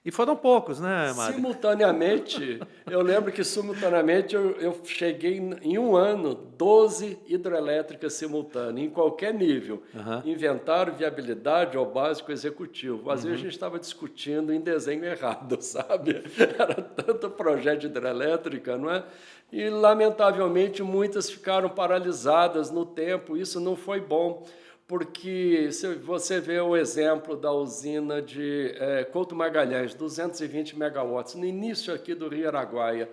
E foram poucos, né, Mário? Simultaneamente, eu lembro que simultaneamente eu cheguei em um ano, 12 hidrelétricas simultâneas, em qualquer nível. Inventário, viabilidade ou básico executivo. Às vezes a gente estava discutindo em desenho errado, sabe? Era tanto projeto de hidrelétrica, não é? E, lamentavelmente, muitas ficaram paralisadas no tempo. Isso não foi bom. Porque se você vê o exemplo da usina de Couto Magalhães, 220 megawatts, no início aqui do Rio Araguaia,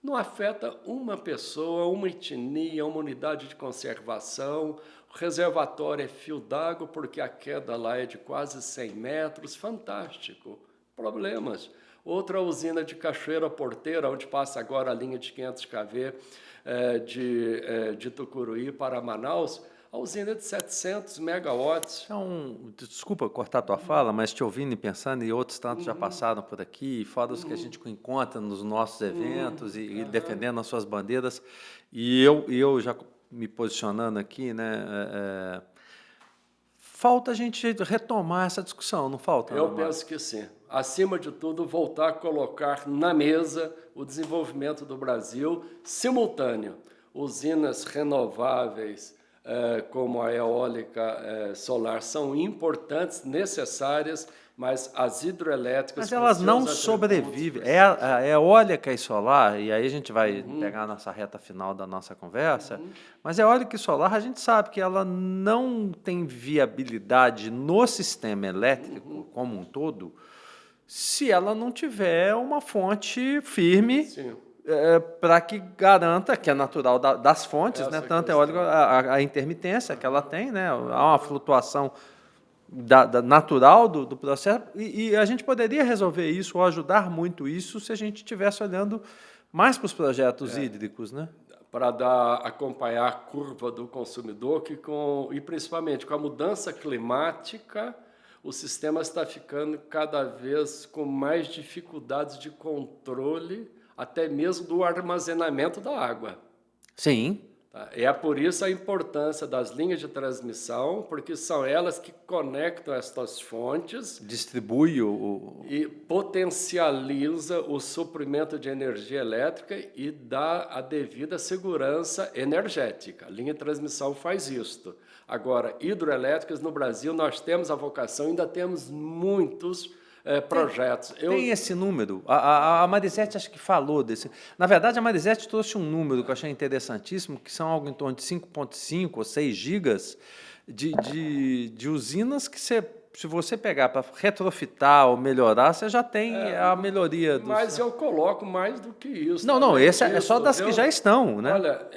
não afeta uma pessoa, uma etnia, uma unidade de conservação, o reservatório é fio d'água, porque a queda lá é de quase 100 metros, fantástico, problemas. Outra usina de Cachoeira Porteira, onde passa agora a linha de 500 kV de Tucuruí para Manaus, a usina é de 700 megawatts. Então, desculpa cortar a tua fala, mas te ouvindo e pensando, e outros tantos já passaram por aqui, fora os que a gente encontra nos nossos eventos e defendendo as suas bandeiras, e eu já me posicionando aqui, né? Falta a gente retomar essa discussão, não falta? Eu penso que sim. Acima de tudo, voltar a colocar na mesa o desenvolvimento do Brasil simultâneo. Usinas renováveis, como a eólica solar, são importantes, necessárias, mas as hidrelétricas... Mas elas não sobrevivem. É eólica e solar, e aí a gente vai pegar a nossa reta final da nossa conversa, mas eólica e solar, a gente sabe que ela não tem viabilidade no sistema elétrico como um todo, se ela não tiver uma fonte firme... Sim. Para que garanta que é natural das fontes, né? Tanto a intermitência que ela tem, né? Há uma flutuação natural do processo, e a gente poderia resolver isso ou ajudar muito isso se a gente estivesse olhando mais para os projetos hídricos, né? Para acompanhar a curva do consumidor, e principalmente com a mudança climática, o sistema está ficando cada vez com mais dificuldades de controle, até mesmo do armazenamento da água. Sim. Tá? E é por isso a importância das linhas de transmissão, porque são elas que conectam estas fontes. Distribui e potencializa o suprimento de energia elétrica e dá a devida segurança energética. A linha de transmissão faz isto. Agora, hidroelétricas no Brasil, nós temos a vocação, ainda temos muitos projetos. Tem esse número. A Marisete acho que falou desse. Na verdade, a Marisete trouxe um número que eu achei interessantíssimo, que são algo em torno de 5,5 ou 6 gigas de usinas que se você pegar para retrofitar ou melhorar, você já tem a melhoria. Mas eu coloco mais do que isso. Não, esse é só das que já estão, né? Olha,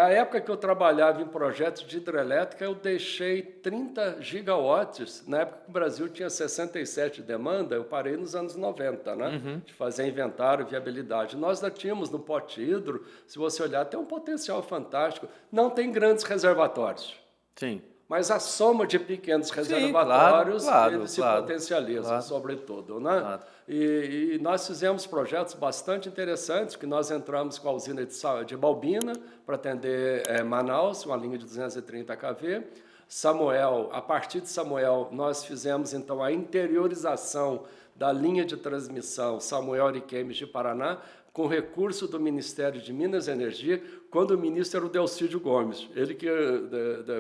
a época que eu trabalhava em projetos de hidrelétrica, eu deixei 30 gigawatts. Na época que o Brasil tinha 67 de demanda, eu parei nos anos 90, né? De fazer inventário e viabilidade. Nós já tínhamos no pote hidro, se você olhar, tem um potencial fantástico. Não tem grandes reservatórios. Sim. Mas a soma de pequenos reservatórios, eles se potencializam, sobretudo. Né? Claro. E nós fizemos projetos bastante interessantes, que nós entramos com a usina de Balbina, para atender Manaus, uma linha de 230 kV. Samuel, a partir de Samuel, nós fizemos, então, a interiorização da linha de transmissão Samuel Ariquemes de Paraná, com recurso do Ministério de Minas e Energia, quando o ministro era o Delcídio Gomes. Ele que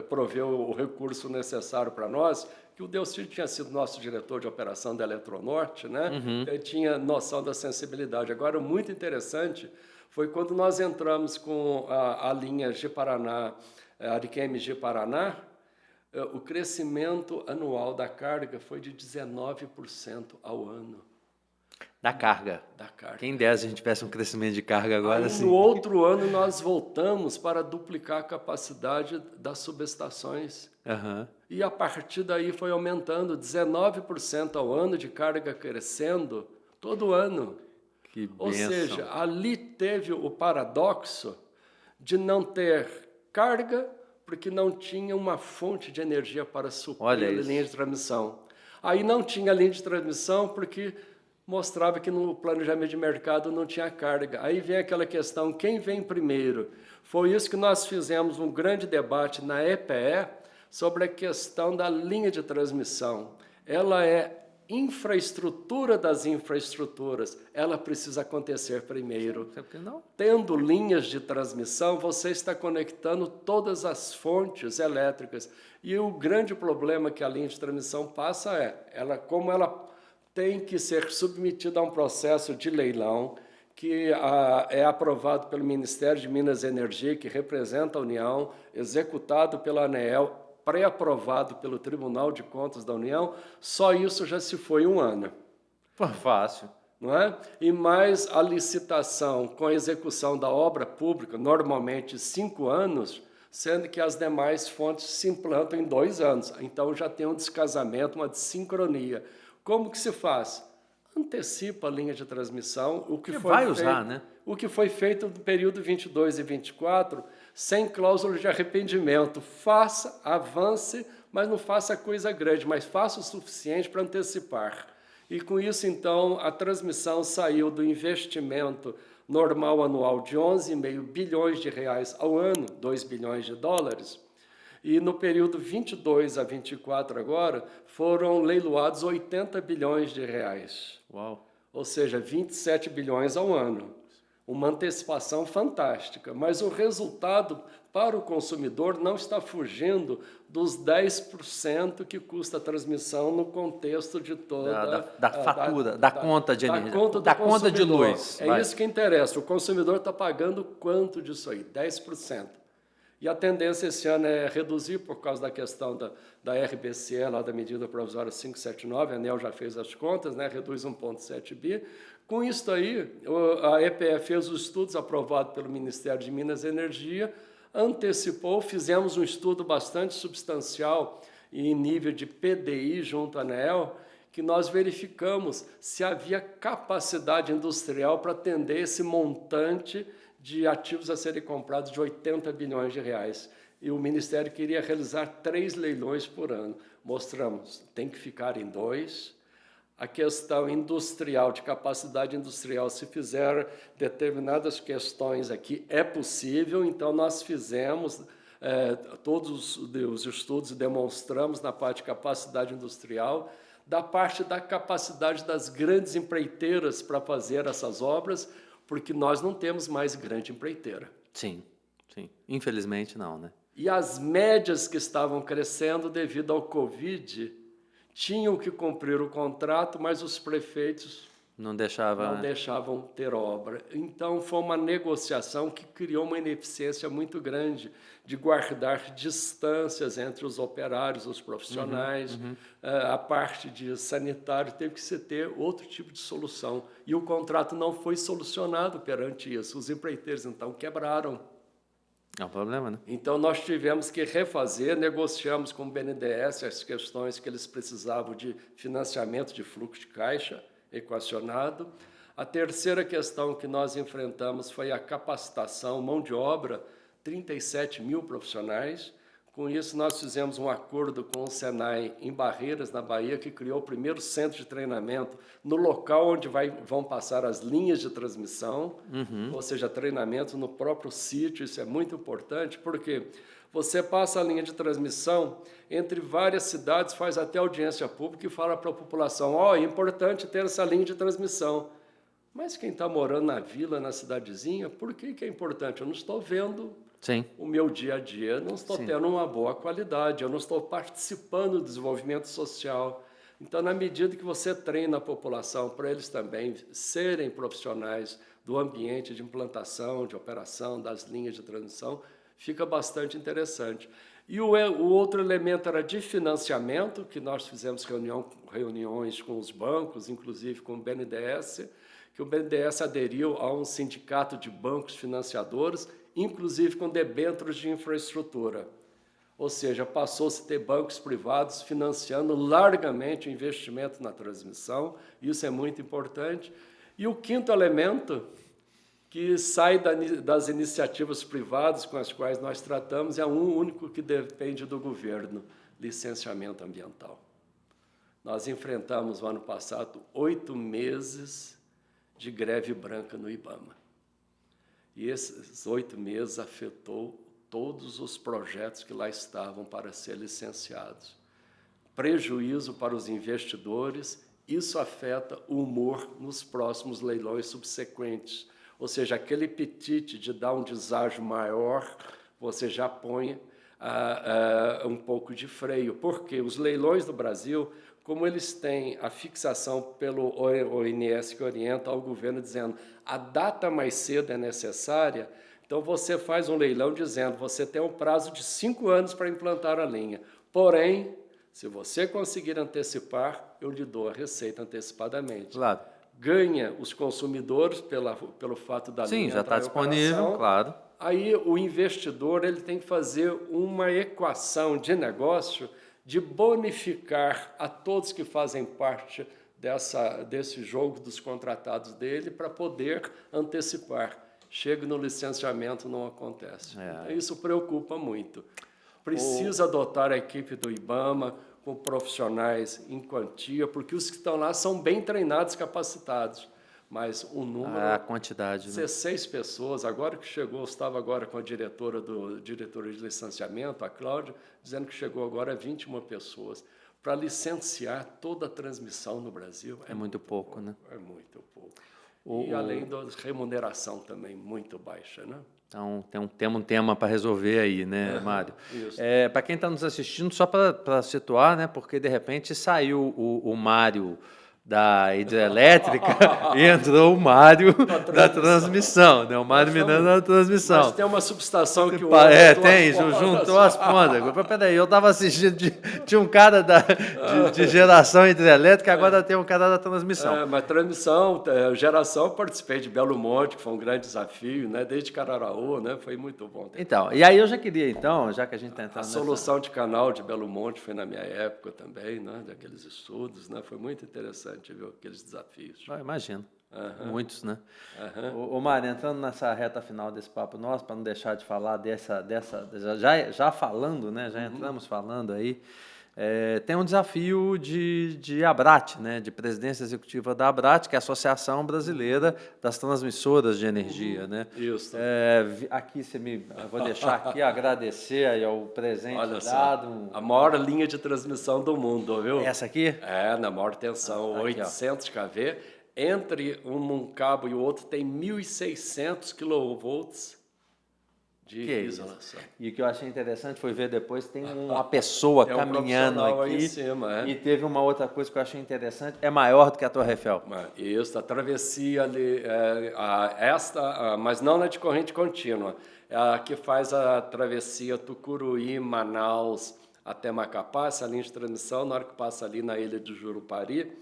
proveu o recurso necessário para nós, que o Delcídio tinha sido nosso diretor de operação da Eletronorte, né? Ele tinha noção da sensibilidade. Agora, muito interessante foi quando nós entramos com a linha de Paraná, Ariquemes de Paraná, o crescimento anual da carga foi de 19% ao ano. Da carga. Quem dera se a gente tivesse um crescimento de carga agora. Aí, no outro ano, nós voltamos para duplicar a capacidade das subestações. E, a partir daí, foi aumentando 19% ao ano de carga crescendo todo ano. Que bênção. Ou seja, ali teve o paradoxo de não ter carga, porque não tinha uma fonte de energia para suprir a linha de transmissão. Aí não tinha linha de transmissão porque mostrava que no planejamento de mercado não tinha carga. Aí vem aquela questão, quem vem primeiro? Foi isso que nós fizemos um grande debate na EPE sobre a questão da linha de transmissão. Ela é infraestrutura das infraestruturas, ela precisa acontecer primeiro. Tendo linhas de transmissão, você está conectando todas as fontes elétricas. E o grande problema que a linha de transmissão passa como ela tem que ser submetida a um processo de leilão que é aprovado pelo Ministério de Minas e Energia, que representa a União, executado pela ANEEL, pré-aprovado pelo Tribunal de Contas da União, só isso já se foi um ano. Fácil. Não é? E mais a licitação com a execução da obra pública, normalmente 5 anos, sendo que as demais fontes se implantam em 2 anos. Então já tem um descasamento, uma desincronia. Como que se faz? Antecipa a linha de transmissão, o que foi feito no período 22 e 24, sem cláusula de arrependimento. Faça, avance, mas não faça coisa grande, mas faça o suficiente para antecipar. E com isso, então, a transmissão saiu do investimento normal anual de 11,5 bilhões de reais ao ano, 2 bilhões de dólares, e no período 22 a 24 agora, foram leiloados 80 bilhões de reais. Uau! Ou seja, 27 bilhões ao ano. Uma antecipação fantástica, mas o resultado para o consumidor não está fugindo dos 10% que custa a transmissão no contexto de toda... Da fatura, da conta de energia, da conta de luz. É isso que interessa, o consumidor está pagando quanto disso aí? 10%. E a tendência esse ano é reduzir por causa da questão da RBCE, lá da medida provisória 579, a ANEEL já fez as contas, né, reduz 1,7 bi. Com isso aí, a EPE fez os estudos aprovados pelo Ministério de Minas e Energia, antecipou, fizemos um estudo bastante substancial em nível de PDI junto à ANEEL, que nós verificamos se havia capacidade industrial para atender esse montante de ativos a serem comprados de 80 bilhões de reais. E o Ministério queria realizar 3 leilões por ano. Mostramos, tem que ficar em 2. a questão industrial, de capacidade industrial, se fizer determinadas questões aqui, é possível. Então, nós fizemos todos os estudos e demonstramos na parte de capacidade industrial, da parte da capacidade das grandes empreiteiras para fazer essas obras, porque nós não temos mais grande empreiteira. Sim, sim. Infelizmente não, né? E as médias que estavam crescendo devido ao Covid tinham que cumprir o contrato, mas os prefeitos não deixavam ter obra. Então, foi uma negociação que criou uma ineficiência muito grande de guardar distâncias entre os operários, os profissionais. A parte de sanitário teve que se ter outro tipo de solução. E o contrato não foi solucionado perante isso. Os empreiteiros, então, quebraram. É um problema, né? Então, nós tivemos que refazer, negociamos com o BNDES as questões que eles precisavam de financiamento de fluxo de caixa equacionado. A terceira questão que nós enfrentamos foi a capacitação, mão de obra, 37 mil profissionais. Com isso, nós fizemos um acordo com o Senai em Barreiras, na Bahia, que criou o primeiro centro de treinamento no local onde vão passar as linhas de transmissão, ou seja, treinamento no próprio sítio. Isso é muito importante, porque você passa a linha de transmissão entre várias cidades, faz até audiência pública e fala para a população, é importante ter essa linha de transmissão. Mas quem está morando na vila, na cidadezinha, por que é importante? Eu não estou vendo o meu dia a dia, eu não estou tendo uma boa qualidade, eu não estou participando do desenvolvimento social. Então, na medida que você treina a população para eles também serem profissionais do ambiente de implantação, de operação, das linhas de transmissão, fica bastante interessante. E o outro elemento era de financiamento, que nós fizemos reuniões com os bancos, inclusive com o BNDES, que o BNDES aderiu a um sindicato de bancos financiadores, inclusive com debêntures de infraestrutura. Ou seja, passou-se a ter bancos privados financiando largamente o investimento na transmissão, isso é muito importante. E o quinto elemento, que sai das iniciativas privadas com as quais nós tratamos, é um único que depende do governo, licenciamento ambiental. Nós enfrentamos, no ano passado, 8 meses de greve branca no IBAMA. E esses 8 meses afetou todos os projetos que lá estavam para ser licenciados. Prejuízo para os investidores, isso afeta o humor nos próximos leilões subsequentes. Ou seja, aquele apetite de dar um deságio maior, você já põe um pouco de freio. Porque os leilões do Brasil, como eles têm a fixação pelo ONS que orienta ao governo dizendo a data mais cedo é necessária, então você faz um leilão dizendo você tem um prazo de 5 anos para implantar a linha. Porém, se você conseguir antecipar, eu lhe dou a receita antecipadamente. Claro. Ganha os consumidores pelo fato da linha já está disponível, claro. Aí o investidor ele tem que fazer uma equação de negócio de bonificar a todos que fazem parte desse jogo dos contratados dele para poder antecipar. Chega no licenciamento, não acontece. Isso preocupa muito. Precisa adotar a equipe do IBAMA com profissionais em quantia, porque os que estão lá são bem treinados, capacitados. Mas o número... A quantidade, 16 pessoas, agora que chegou, eu estava agora com a diretora de licenciamento, a Cláudia, dizendo que chegou agora a 21 pessoas. Para licenciar toda a transmissão no Brasil... É muito pouco, né? É muito pouco. E além da remuneração também muito baixa, né? Então, temos um tema para resolver aí, né, Mário? Para quem está nos assistindo, só para situar, né, porque de repente saiu o Mário da hidrelétrica e entrou o Mário da transmissão, né? O Mário Miranda da transmissão. Mas tem uma subestação que o tem, juntou as pontas. Peraí, eu estava assistindo, tinha um cara de geração hidrelétrica, agora tem um cara da transmissão. Mas transmissão, geração, participei de Belo Monte, que foi um grande desafio, né? Desde Cararaú, né? Foi muito bom. Então, e aí eu já queria, já que a gente está entrando nessa... solução de canal de Belo Monte foi na minha época também, né? Daqueles estudos, né? Foi muito interessante. Viu aqueles desafios. Imagino. Muitos, né? Ô Mário, entrando nessa reta final desse papo nosso, para não deixar de falar já falando, né? Já entramos falando aí tem um desafio de Abrat, né, de presidência executiva da Abrat, que é a Associação Brasileira das Transmissoras de Energia. Né? Isso. Aqui eu vou deixar aqui agradecer aí ao presente Olha dado. Só, a maior linha de transmissão do mundo, viu? Essa aqui? Na maior tensão, 800 kV. Entre um cabo e o outro tem 1.600 kV de isolação. E o que eu achei interessante foi ver depois, tem uma pessoa caminhando aqui. Aí em cima, E teve uma outra coisa que eu achei interessante, é maior do que a Torre Eiffel. Isso, a travessia ali, mas não na de corrente contínua, é a que faz a travessia Tucuruí, Manaus, até Macapá, essa linha de transmissão, na hora que passa ali na ilha de Jurupari,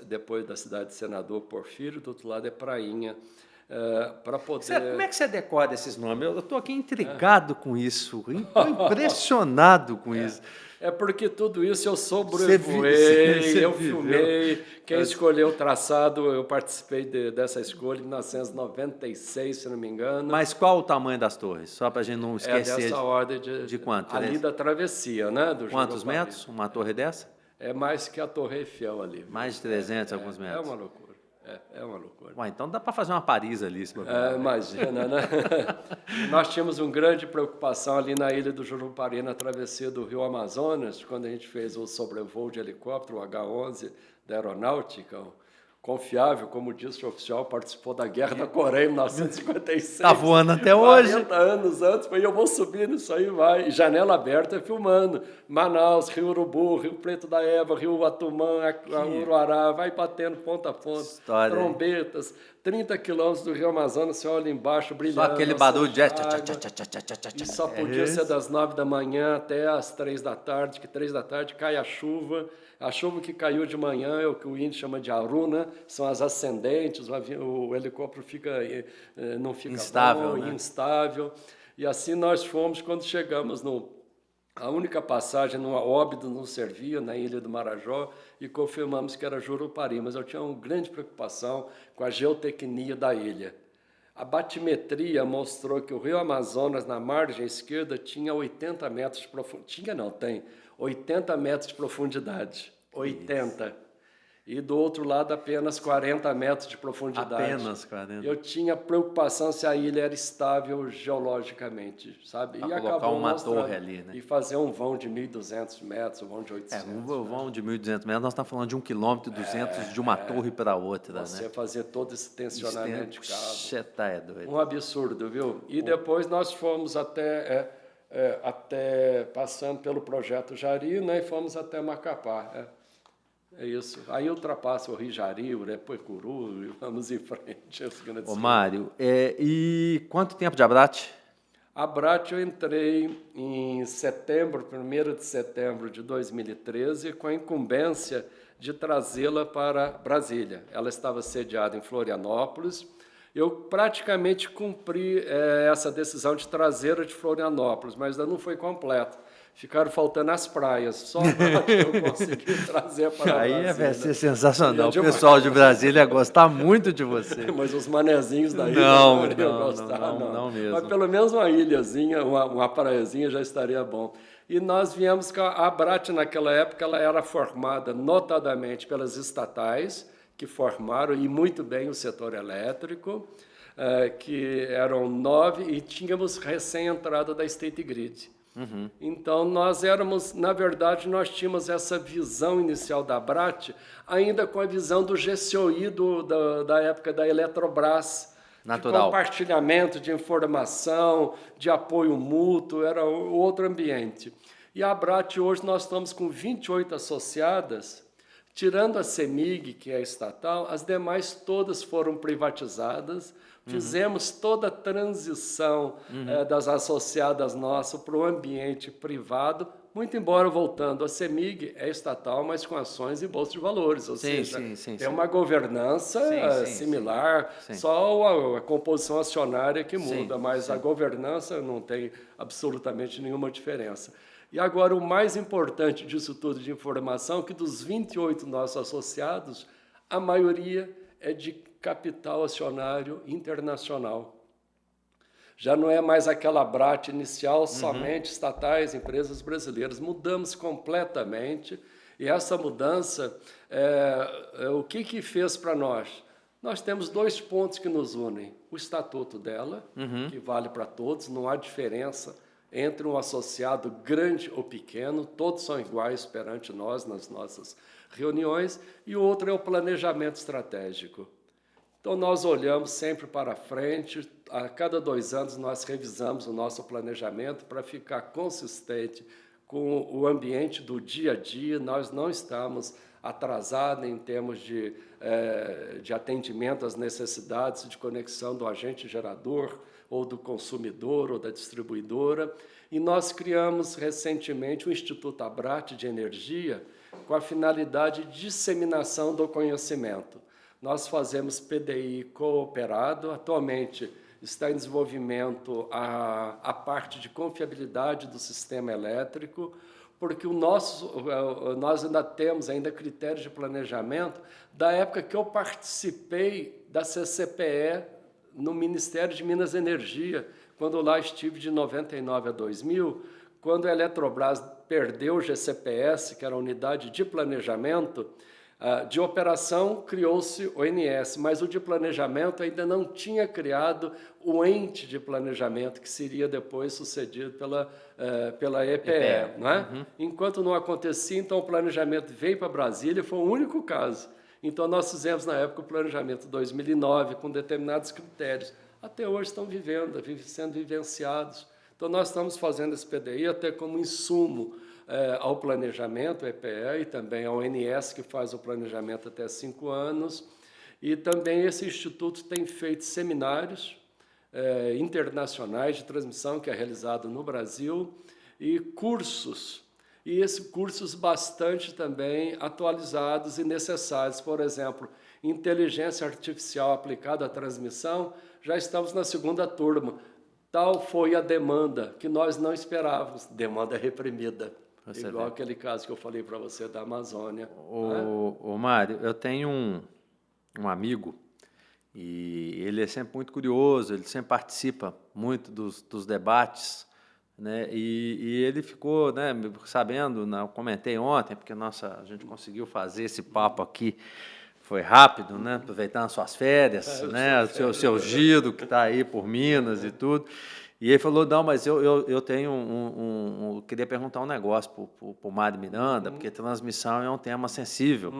depois da cidade de Senador Porfírio, do outro lado é Prainha. Para poder... Como é que você decora esses nomes? Eu estou aqui intrigado com isso, estou impressionado com isso. É porque tudo isso eu sobrevoei, eu filmei. Quem escolheu o traçado, eu participei dessa escolha em 1996, se não me engano. Mas qual o tamanho das torres? Só para a gente não esquecer. Dessa ordem de quanto? Ali da travessia, né? Quantos metros? Uma torre dessa? É mais que a Torre Eiffel ali. Mais de 300 alguns metros. É uma loucura. É uma loucura. Então dá para fazer uma Paris ali. Imagina, né? Nós tínhamos uma grande preocupação ali na ilha do Jurupari, na travessia do Rio Amazonas, quando a gente fez o sobrevoo de helicóptero, o H-11 da Aeronáutica, confiável, como disse o oficial, participou da Guerra da Coreia em 1956. Está voando até hoje. 40 anos antes, eu vou subir nisso aí, vai. Janela aberta, filmando. Manaus, Rio Urubu, Rio Preto da Eva, Rio Atumã, Uruará, vai batendo ponta a ponta. História. Trombetas, 30 quilômetros do Rio Amazonas, você olha embaixo, brilhando. Só aquele barulho de... E só podia ser das 9 da manhã até as 3 da tarde, que 3 da tarde cai a chuva. A chuva que caiu de manhã é o que o índio chama de aruna, são as ascendentes, o helicóptero não fica instável, bom, instável. E assim nós fomos, quando chegamos a única passagem, numa Óbidos não servia, na Ilha do Marajó, e confirmamos que era Jurupari, mas eu tinha uma grande preocupação com a geotecnia da ilha. A batimetria mostrou que o Rio Amazonas, na margem esquerda, tinha 80 metros de profundidade. Tem 80 metros de profundidade. 80. Isso. E do outro lado, apenas 40 metros de profundidade. Apenas 40. Eu tinha preocupação se a ilha era estável geologicamente, sabe? Para colocar uma torre ali, né? E fazer um vão de 1.200 metros, um vão de 800 um vão de 1.200 metros, nós estamos falando de 1,2 km de uma torre para outra, você né? fazer todo esse tensionamento de cabo. Você tá doido. Um absurdo, viu? E depois nós fomos até passando pelo projeto Jari, né? E fomos até Macapá. É isso. Aí ultrapassa o Rio Jari, o Urepuecuru, e vamos em frente. Ô, Mário, e quanto tempo de Abrat? Abrat eu entrei em setembro, 1º de setembro de 2013, com a incumbência de trazê-la para Brasília. Ela estava sediada em Florianópolis. Eu praticamente cumpri essa decisão de trazê-la de Florianópolis, mas ainda não foi completa. Ficaram faltando as praias, só que eu consegui trazer para Brasília. Aí vai ser sensacional. O pessoal de Brasília ia gostar muito de você. Mas os manezinhos da ilha não mesmo. Mas pelo menos uma ilhazinha, uma praiazinha já estaria bom. E nós viemos com a Abrat naquela época, ela era formada notadamente pelas estatais, que formaram, e muito bem, o setor elétrico, que eram 9, e tínhamos recém-entrada da State Grid. Uhum. Então, nós tínhamos essa visão inicial da Abrat, ainda com a visão do GCOI da época da Eletrobras, natural. De compartilhamento de informação, de apoio mútuo, era outro ambiente. E a Abrat, hoje, nós estamos com 28 associadas, tirando a CEMIG, que é estatal, as demais todas foram privatizadas. Fizemos toda a transição das associadas nossas para o ambiente privado, muito embora voltando, a CEMIG é estatal, mas com ações em bolsa de valores, ou seja, tem uma governança similar, só a composição acionária que muda, mas a governança não tem absolutamente nenhuma diferença. E agora, o mais importante disso tudo de informação, que dos 28 nossos associados, a maioria é de capital acionário internacional. Já não é mais aquela ABRAT inicial, somente estatais, empresas brasileiras. Mudamos completamente. E essa mudança, o que fez para nós? Nós temos 2 pontos que nos unem. O estatuto dela, que vale para todos, não há diferença entre um associado grande ou pequeno, todos são iguais perante nós nas nossas reuniões, e o outro é o planejamento estratégico. Então, nós olhamos sempre para frente, a cada 2 anos nós revisamos o nosso planejamento para ficar consistente com o ambiente do dia a dia, nós não estamos atrasados em termos de atendimento às necessidades de conexão do agente gerador, ou do consumidor, ou da distribuidora, e nós criamos recentemente o Instituto ABRAT de Energia com a finalidade de disseminação do conhecimento. Nós fazemos PDI cooperado, atualmente está em desenvolvimento a parte de confiabilidade do sistema elétrico, porque nós ainda temos critérios de planejamento da época que eu participei da CCPE no Ministério de Minas e Energia, quando lá estive de 99 a 2000, quando a Eletrobras perdeu o GCPS, que era a unidade de planejamento, de operação criou-se o ONS, mas o de planejamento ainda não tinha criado o ente de planejamento, que seria depois sucedido pela EPE. Não é? Enquanto não acontecia, então o planejamento veio para Brasília, foi o único caso. Então nós fizemos na época o planejamento 2009 com determinados critérios. Até hoje estão sendo vivenciados. Então nós estamos fazendo esse PDI até como insumo ao planejamento, EPE, e também ao ONS, que faz o planejamento até 5 anos. E também esse instituto tem feito seminários internacionais de transmissão, que é realizado no Brasil, e cursos. E esses cursos bastante também atualizados e necessários. Por exemplo, inteligência artificial aplicada à transmissão, já estamos na 2ª turma. Tal foi a demanda que nós não esperávamos, demanda reprimida. Igual aquele caso que eu falei para você da Amazônia. Ô Mário, eu tenho um amigo, e ele é sempre muito curioso, ele sempre participa muito dos debates, né? E ele ficou, né, sabendo, eu comentei ontem, porque a gente conseguiu fazer esse papo aqui, foi rápido, né, aproveitando suas férias, né, o seu giro que está aí por Minas e tudo. E ele falou, não, mas eu tenho eu queria perguntar um negócio para o Mário Miranda, porque transmissão é um tema sensível.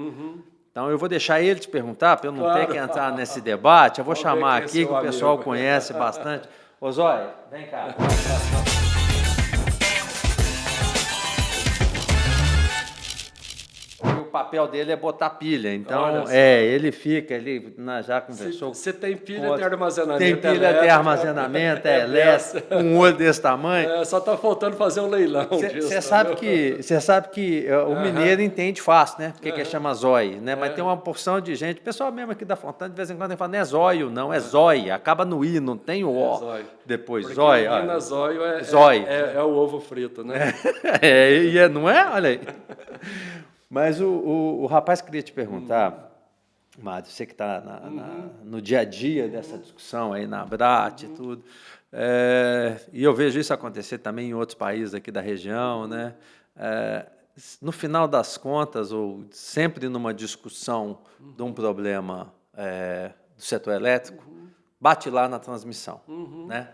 Então, eu vou deixar ele te perguntar, para eu não ter que entrar nesse debate. Eu vou chamar aqui, que o pessoal conhece bastante. Ô, Zóia, vem cá. O papel dele é botar pilha, então ele já conversou. Você tem pilha, tem armazenamento. Tem pilha, tem armazenamento, é elétrico, um olho desse tamanho. Só está faltando fazer um leilão. Você sabe que o mineiro entende fácil, né? Porque que chama zóio, né? Mas tem uma porção de gente, o pessoal mesmo aqui da Fontana, de vez em quando ele fala, não é zóio, não, é zóio, acaba no i, não tem o ó. Depois, zóio. Zóio é o ovo frito, né? Não é? Olha aí. Mas o rapaz queria te perguntar, Mário, você que está no dia a dia dessa discussão aí na ABRAT e tudo, e eu vejo isso acontecer também em outros países aqui da região, né? No final das contas, ou sempre numa discussão de um problema do setor elétrico, bate lá na transmissão, né?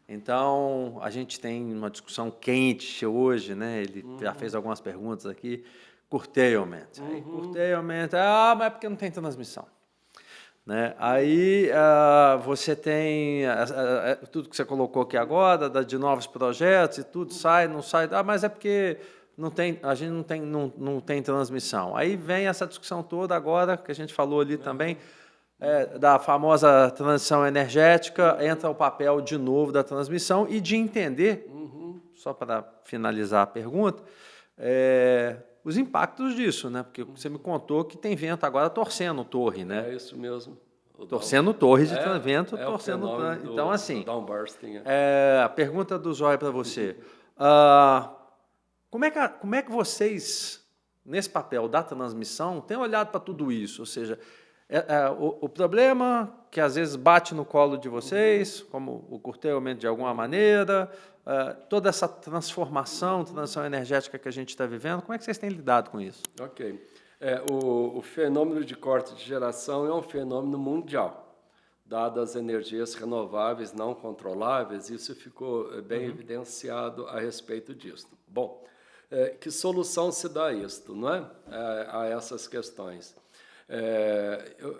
Então, a gente tem uma discussão quente hoje, né? Ele já fez algumas perguntas aqui. Curtailment. Curtailment, mas é porque não tem transmissão. Né? Aí você tem tudo que você colocou aqui agora, de novos projetos e tudo, sai, não sai, mas é porque a gente não tem transmissão. Aí vem essa discussão toda agora, que a gente falou ali também, da famosa transição energética, entra o papel de novo da transmissão e de entender, só para finalizar a pergunta, os impactos disso, né? Porque você me contou que tem vento agora torcendo torre, né? É isso mesmo. Torcendo torre de vento, torcendo torre. Então, assim, a pergunta do Zóia para você, como é que vocês, nesse papel da transmissão, têm olhado para tudo isso? Ou seja, O problema que às vezes bate no colo de vocês, como o curtailment de alguma maneira, toda essa transição energética que a gente está vivendo, como é que vocês têm lidado com isso? Ok. O fenômeno de corte de geração é um fenômeno mundial. Dadas as energias renováveis não controláveis, isso ficou bem evidenciado a respeito disso. Bom, que solução se dá a isto, não é? A essas questões?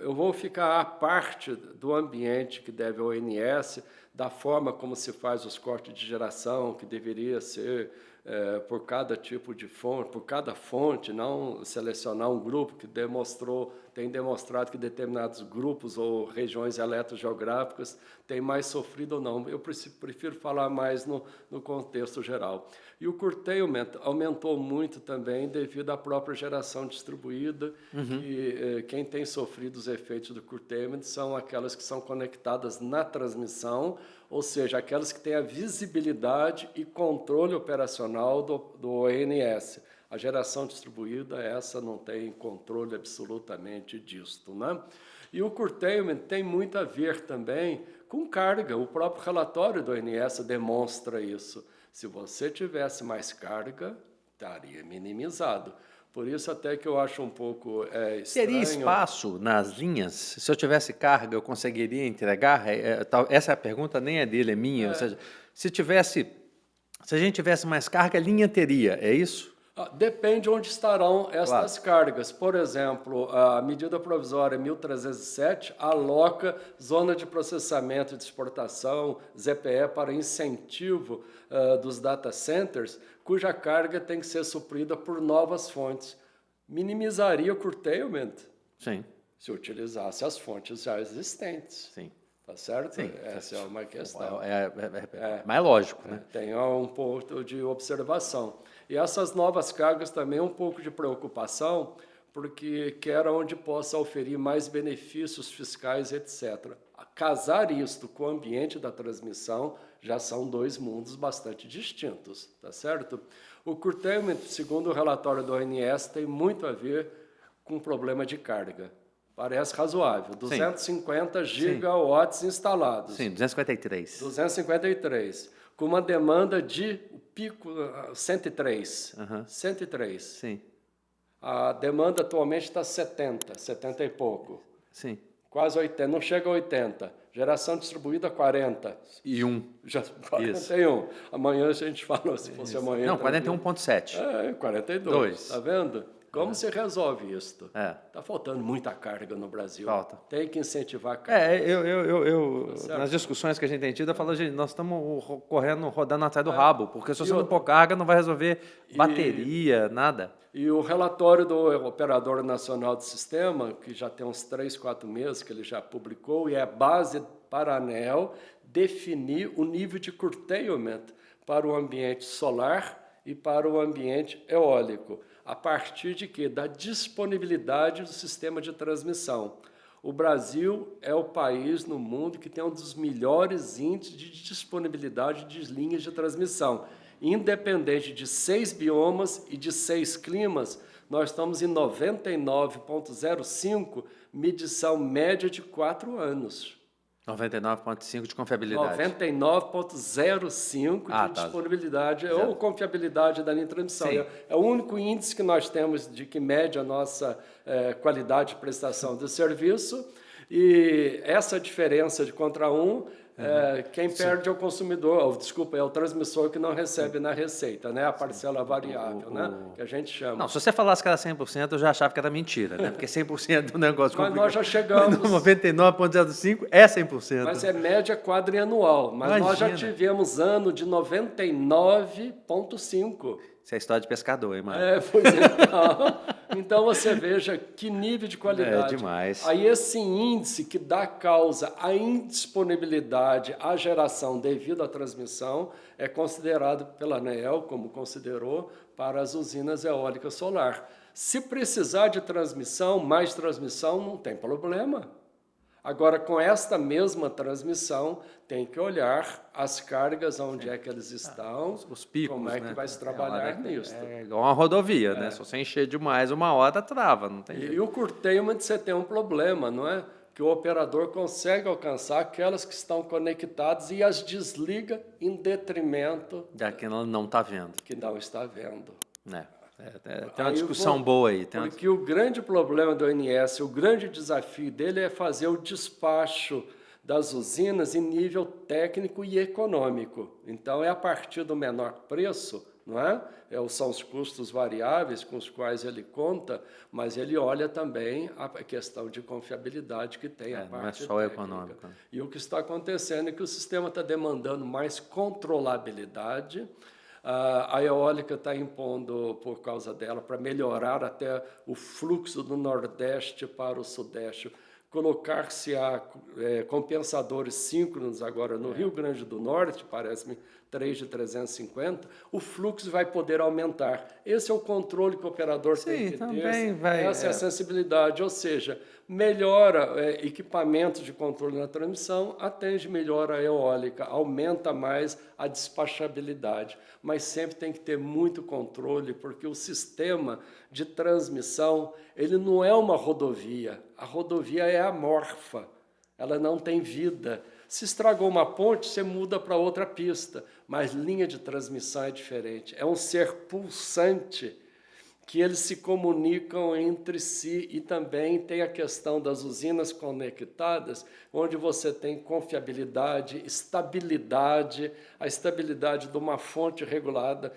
Eu vou ficar à parte do ambiente que deve ao ONS, da forma como se faz os cortes de geração, que deveria ser por cada tipo de fonte, por cada fonte, não selecionar um grupo que tem demonstrado que determinados grupos ou regiões eletrogeográficas têm mais sofrido ou não. Eu prefiro falar mais no contexto geral. E o curtailment aumentou muito também devido à própria geração distribuída, que quem tem sofrido os efeitos do curtailment são aquelas que são conectadas na transmissão, ou seja, aquelas que têm a visibilidade e controle operacional do ONS. A geração distribuída, essa não tem controle absolutamente disto, né? E o curtailment tem muito a ver também com carga. O próprio relatório do ONS demonstra isso. Se você tivesse mais carga, estaria minimizado. Por isso até que eu acho um pouco estranho. Teria espaço nas linhas? Se eu tivesse carga, eu conseguiria entregar? Essa pergunta nem é dele, é minha. Ou seja, se a gente tivesse mais carga, a linha teria, é isso? Depende onde estarão estas cargas. Por exemplo, a medida provisória 1307 aloca zona de processamento de exportação, ZPE, para incentivo dos data centers, cuja carga tem que ser suprida por novas fontes. Minimizaria o curtailment se utilizasse as fontes já existentes. Sim. Tá certo? Sim. Essa é uma questão. Mais lógico, né? Tem um ponto de observação. E essas novas cargas também é um pouco de preocupação, porque quer onde possa oferir mais benefícios fiscais, etc. Casar isto com o ambiente da transmissão já são dois mundos bastante distintos, tá certo? O curtailment, segundo o relatório do ONS, tem muito a ver com o problema de carga. Parece razoável. 250 gigawatts instalados. Sim, 253. 253. Com uma demanda de pico 103. 103. Sim. A demanda atualmente está 70 e pouco. Sim. Quase 80, não chega a 80. Geração distribuída 40. E 1. Já 41. Isso. Amanhã a gente fala, se fosse amanhã. Não, 41,7. 42. Está vendo? Como se resolve isso? Está faltando muita carga no Brasil. Falta. Tem que incentivar a carga. Nas discussões que a gente tem tido, eu falo, gente, nós estamos rodando atrás do rabo, porque se você não pôr carga, não vai resolver bateria, nada. E o relatório do Operador Nacional do Sistema, que já tem uns 3, 4 meses que ele já publicou, e é a base para a ANEEL definir o nível de curtailment para o ambiente solar e para o ambiente eólico. A partir de quê? Da disponibilidade do sistema de transmissão. O Brasil é o país no mundo que tem um dos melhores índices de disponibilidade de linhas de transmissão. Independente de 6 biomas e de 6 climas, nós estamos em 99,05, medição média de 4 anos. 99,5 de confiabilidade. 99,05 de disponibilidade ou confiabilidade da linha de transmissão. É o único índice que nós temos de que mede a nossa qualidade de prestação de serviço. E essa diferença de contra quem perde é o consumidor, é o transmissor que não recebe na receita, né? A parcela variável, né? Que a gente chama. Não, se você falasse que era 100%, eu já achava que era mentira, né? Porque 100% do negócio complicado. Mas nós já chegamos... 99,05 é 100%. Mas é média quadrianual. Mas nós já tivemos ano de 99,5%. Isso é história de pescador, hein, mano? Pois é. Então, você veja que nível de qualidade. É demais. Aí, esse índice que dá causa à indisponibilidade, à geração devido à transmissão, é considerado pela ANEEL, como considerou, para as usinas eólicas solar. Se precisar de transmissão, mais transmissão, não tem problema. Agora, com esta mesma transmissão, tem que olhar as cargas, onde é que eles estão, os picos, como é que vai se trabalhar nisso. É igual uma rodovia, né? Se você encher demais uma hora, trava, não tem jeito. E o curtailment você tem um problema, não é? Que o operador consegue alcançar aquelas que estão conectadas e as desliga em detrimento daquela não está vendo. Que não está vendo. Tem uma discussão boa aí. Porque o grande problema do ONS, o grande desafio dele é fazer o despacho das usinas em nível técnico e econômico. Então, é a partir do menor preço, não é? São os custos variáveis com os quais ele conta, mas ele olha também a questão de confiabilidade que tem a parte não é só técnica. econômico. E o que está acontecendo é que o sistema está demandando mais controlabilidade. A eólica está impondo, por causa dela, para melhorar até o fluxo do Nordeste para o Sudeste, colocar-se a compensadores síncronos agora no Rio Grande do Norte, parece-me 3 de 350, o fluxo vai poder aumentar. Esse é o controle que o operador tem que ter, essa é a sensibilidade, ou seja, melhora equipamentos de controle na transmissão, atende melhor a eólica, aumenta mais a despachabilidade, mas sempre tem que ter muito controle, porque o sistema de transmissão, ele não é uma rodovia, a rodovia é amorfa, ela não tem vida. Se estragou uma ponte, você muda para outra pista, mas linha de transmissão é diferente. É um ser pulsante que eles se comunicam entre si e também tem a questão das usinas conectadas, onde você tem confiabilidade, estabilidade, a estabilidade de uma fonte regulada,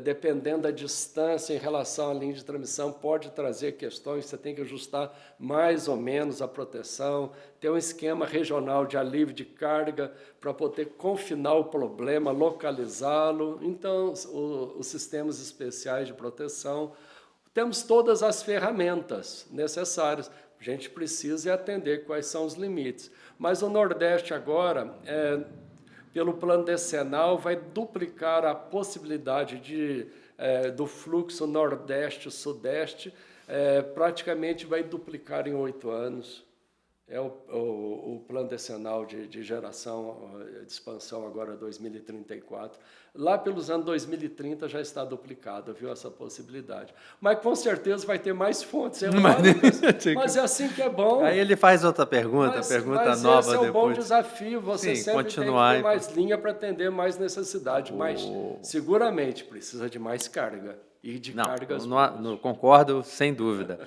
dependendo da distância em relação à linha de transmissão, pode trazer questões, você tem que ajustar mais ou menos a proteção, ter um esquema regional de alívio de carga para poder confinar o problema, localizá-lo. Então, os sistemas especiais de proteção, temos todas as ferramentas necessárias. A gente precisa atender quais são os limites. Mas o Nordeste agora, pelo plano decenal, vai duplicar a possibilidade do fluxo Nordeste-Sudeste, praticamente vai duplicar em 8 anos. É o plano decenal de geração, de expansão agora 2034. Lá pelos anos 2030 já está duplicado, viu, essa possibilidade. Mas com certeza vai ter mais fontes eólicas, mas é assim que é bom. Aí ele faz outra pergunta, mas nova esse é um depois. bom desafio, você sempre continuar, tem que ter mais linha para atender mais necessidade, mas seguramente precisa de mais carga. E de cargas. Concordo, sem dúvida.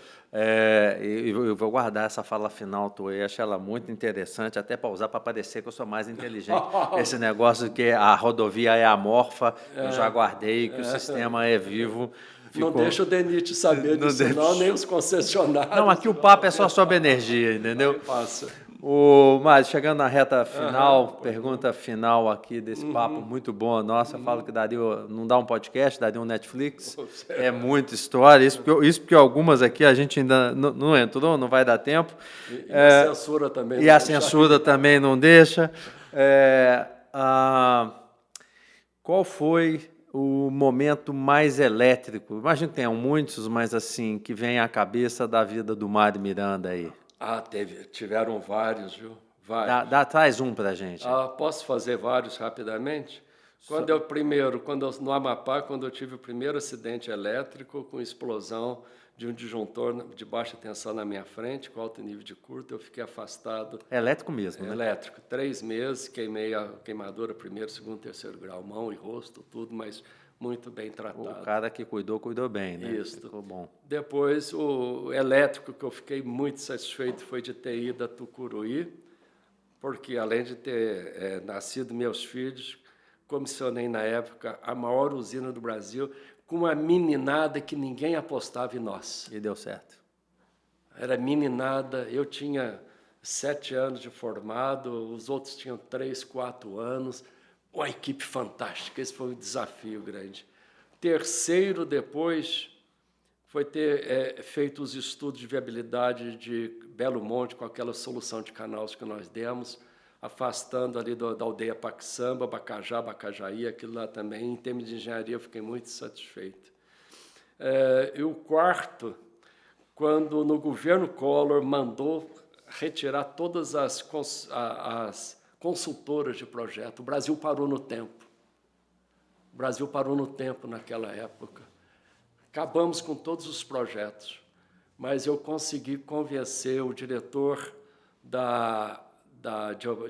Eu vou guardar essa fala final tua, eu acho ela muito interessante, até para usar para parecer que eu sou mais inteligente. Esse negócio que a rodovia é amorfa, eu já guardei, que o sistema é vivo. Não deixa o DENIT saber disso, não, nem os concessionários. Não, aqui o papo é só sobre energia, entendeu? Passa. Mas chegando na reta final, pergunta final aqui desse papo muito boa nossa, falo que não dá um podcast, daria um Netflix, é muita história, isso porque algumas aqui a gente ainda não entrou, não vai dar tempo. E a censura também. E a censura também não deixa. Qual foi o momento mais elétrico? Imagino que tenham muitos, mas assim, que vem à cabeça da vida do Mário Miranda aí. Tiveram vários, viu? Vários. Traz um para a gente. Posso fazer vários rapidamente? No Amapá, quando eu tive o primeiro acidente elétrico com explosão de um disjuntor de baixa tensão na minha frente, com alto nível de curto, eu fiquei afastado. Elétrico mesmo, né? Elétrico. 3 meses, queimei a queimadura, 1º, 2º, 3º grau, mão e rosto, tudo, mas muito bem tratado. O cara que cuidou bem, né? Isso. Ficou bom. Depois, o elétrico, que eu fiquei muito satisfeito, foi de ter ido a Tucuruí, porque, além de ter nascido meus filhos, comissionei, na época, a maior usina do Brasil, com uma meninada que ninguém apostava em nós. E deu certo. Era meninada, eu tinha 7 anos de formado, os outros tinham 3, 4 anos, uma equipe fantástica, esse foi um desafio grande. Terceiro, depois, foi ter feito os estudos de viabilidade de Belo Monte com aquela solução de canais que nós demos, afastando ali da aldeia Paxamba, Bacajá, Bacajaí, aquilo lá também. Em termos de engenharia, eu fiquei muito satisfeito. E o quarto, quando no governo Collor mandou retirar todas as consultoras de projeto. O Brasil parou no tempo. O Brasil parou no tempo naquela época. Acabamos com todos os projetos, mas eu consegui convencer o diretor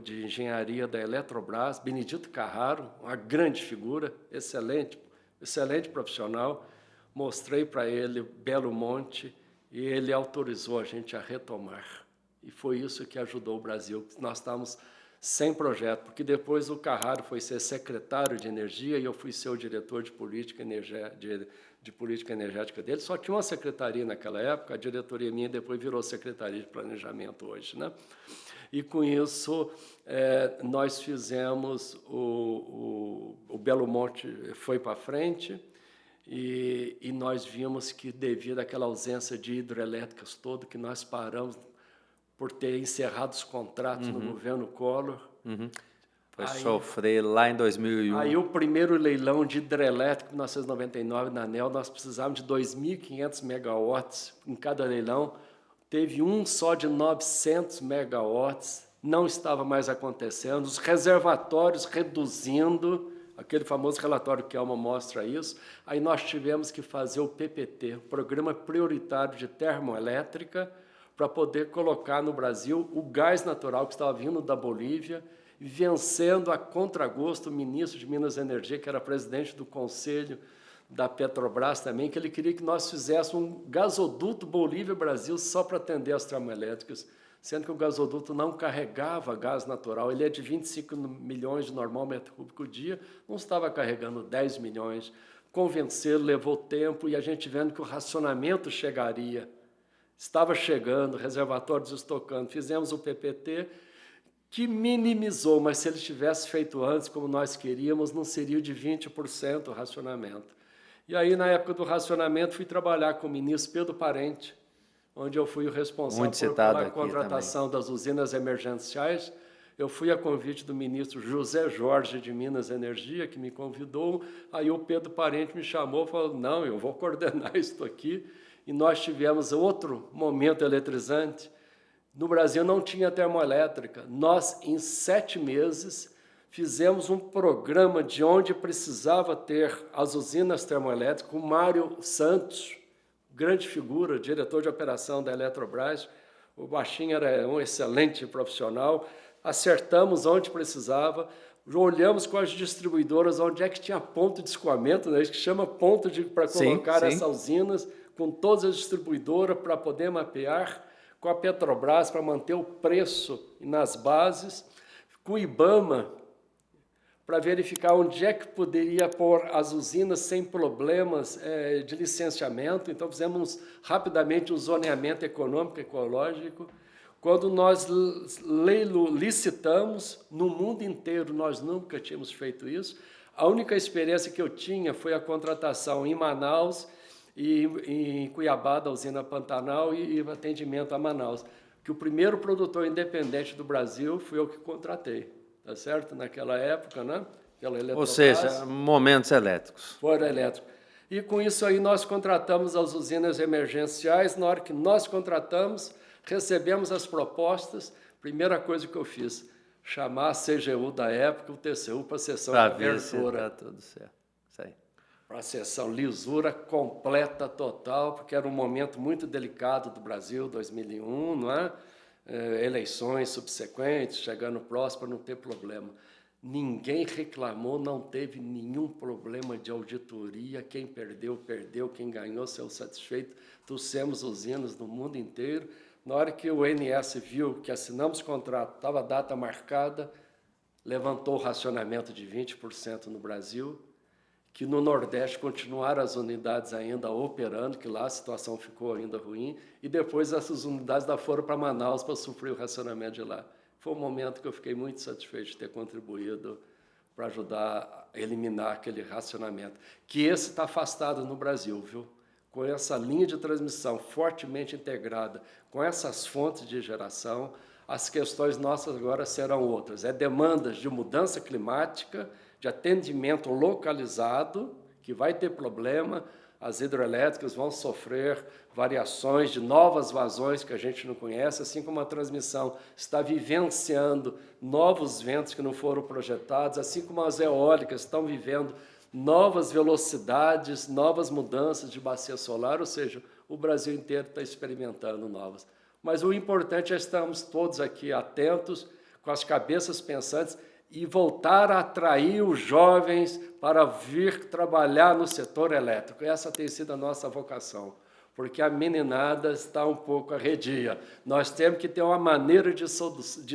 de engenharia da Eletrobras, Benedito Carraro, uma grande figura, excelente profissional. Mostrei para ele Belo Monte e ele autorizou a gente a retomar. E foi isso que ajudou o Brasil. Nós estávamos sem projeto, porque depois o Carraro foi ser secretário de energia e eu fui ser o diretor de política energética dele. Só tinha uma secretaria naquela época, a diretoria minha depois virou secretaria de planejamento hoje, né? E com isso nós fizemos o Belo Monte foi para frente e nós vimos que devido àquela ausência de hidrelétricas toda que nós paramos por ter encerrado os contratos no governo Collor. Foi sofrer lá em 2001. Aí o primeiro leilão de hidrelétrica, em 1999, na ANEEL, nós precisávamos de 2.500 megawatts em cada leilão. Teve um só de 900 megawatts, não estava mais acontecendo. Os reservatórios reduzindo, aquele famoso relatório que Elma mostra isso. Aí nós tivemos que fazer o PPT, o Programa Prioritário de Termoelétrica, para poder colocar no Brasil o gás natural que estava vindo da Bolívia, vencendo a contragosto o ministro de Minas e Energia, que era presidente do Conselho da Petrobras também, que ele queria que nós fizéssemos um gasoduto Bolívia-Brasil só para atender as termoelétricas, sendo que o gasoduto não carregava gás natural, ele é de 25 milhões de normal metro cúbico dia, não estava carregando 10 milhões. Convencê-lo levou tempo e a gente vendo que o racionamento chegaria. Estava chegando, reservatórios estocando, fizemos o PPT, que minimizou, mas se ele tivesse feito antes, como nós queríamos, não seria de 20% o racionamento. E aí, na época do racionamento, fui trabalhar com o ministro Pedro Parente, onde eu fui o responsável pela contratação das usinas emergenciais. Eu fui a convite do ministro José Jorge de Minas e Energia, que me convidou. Aí o Pedro Parente me chamou e falou, não, eu vou coordenar isso aqui. E nós tivemos outro momento eletrizante. No Brasil não tinha termoelétrica. Nós, em 7 meses, fizemos um programa de onde precisava ter as usinas termoelétricas. O Mário Santos, grande figura, diretor de operação da Eletrobras, o baixinho era um excelente profissional. Acertamos onde precisava, olhamos com as distribuidoras onde é que tinha ponto de escoamento, né? Isso que chama ponto para colocar essas usinas, com todas as distribuidoras para poder mapear, com a Petrobras para manter o preço nas bases, com o IBAMA para verificar onde é que poderia pôr as usinas sem problemas de licenciamento. Então, fizemos rapidamente um zoneamento econômico ecológico. Quando nós licitamos, no mundo inteiro nós nunca tínhamos feito isso, a única experiência que eu tinha foi a contratação em Manaus e em Cuiabá, da usina Pantanal, e atendimento a Manaus, que o primeiro produtor independente do Brasil fui eu que contratei, tá certo? Naquela época, né? Pela Eletrobras. Ou seja, momentos elétricos. Fora elétrico. E com isso aí nós contratamos as usinas emergenciais. Na hora que nós contratamos, recebemos as propostas, primeira coisa que eu fiz, chamar a CGU da época, o TCU, para a sessão de abertura. Para ver se está tudo certo. Isso aí. Para a sessão, lisura completa, total, porque era um momento muito delicado do Brasil, 2001, não é? Eleições subsequentes, chegando próximo, para não ter problema. Ninguém reclamou, não teve nenhum problema de auditoria. Quem perdeu, perdeu. Quem ganhou, saiu satisfeito. Trouxemos usinas do mundo inteiro. Na hora que o ONS viu que assinamos o contrato, estava a data marcada, levantou o racionamento de 20% no Brasil, que no Nordeste continuaram as unidades ainda operando, que lá a situação ficou ainda ruim, e depois essas unidades foram para Manaus para suprir o racionamento de lá. Foi um momento que eu fiquei muito satisfeito de ter contribuído para ajudar a eliminar aquele racionamento, que esse está afastado no Brasil, viu? Com essa linha de transmissão fortemente integrada, com essas fontes de geração, as questões nossas agora serão outras. Demandas de mudança climática, de atendimento localizado, que vai ter problema, as hidrelétricas vão sofrer variações de novas vazões que a gente não conhece, assim como a transmissão está vivenciando novos ventos que não foram projetados, assim como as eólicas estão vivendo novas velocidades, novas mudanças de bacia solar, ou seja, o Brasil inteiro está experimentando novas. Mas o importante é estarmos todos aqui atentos, com as cabeças pensantes, e voltar a atrair os jovens para vir trabalhar no setor elétrico. Essa tem sido a nossa vocação, porque a meninada está um pouco arredia. Nós temos que ter uma maneira de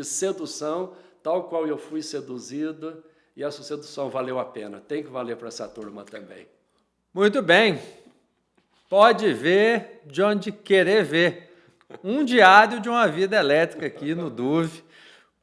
sedução, tal qual eu fui seduzido, e essa sedução valeu a pena. Tem que valer para essa turma também. Muito bem. Pode ver de onde querer ver. Um diário de uma vida elétrica aqui no DUV,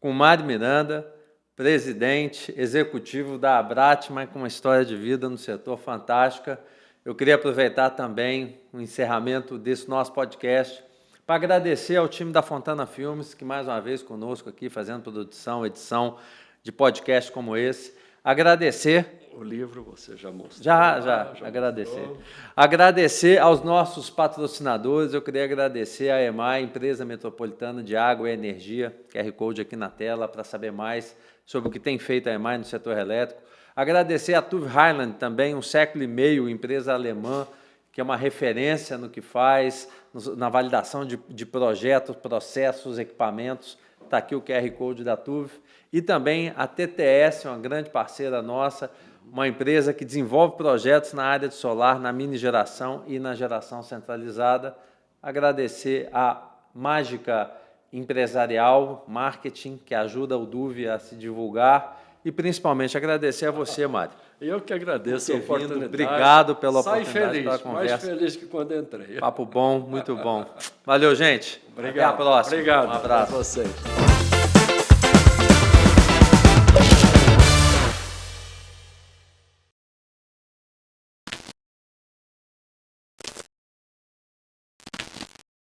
com Mário Miranda, presidente executivo da Abratma, com uma história de vida no setor fantástica. Eu queria aproveitar também o encerramento desse nosso podcast para agradecer ao time da Fontana Filmes, que mais uma vez conosco aqui, fazendo produção, edição de podcast como esse. Agradecer... O livro você já mostrou. Já agradecer. Mostrou. Agradecer aos nossos patrocinadores. Eu queria agradecer à EMAI, Empresa Metropolitana de Água e Energia, QR Code aqui na tela, para saber mais sobre o que tem feito a EMAI no setor elétrico. Agradecer à TÜV Rheinland também, 1 século e meio, empresa alemã, que é uma referência no que faz, na validação de projetos, processos, equipamentos. Está aqui o QR Code da TÜV. E também a TTS, uma grande parceira nossa, uma empresa que desenvolve projetos na área de solar, na mini geração e na geração centralizada. Agradecer a Mágica Empresarial Marketing, que ajuda o DUV a se divulgar, e principalmente agradecer a você, Mário. Eu que agradeço a oportunidade. Obrigado pela oportunidade feliz, pela conversa. Mais feliz que quando entrei. Papo bom, muito bom. Valeu, gente. Obrigado. Até a próxima. Obrigado. Um abraço. A vocês.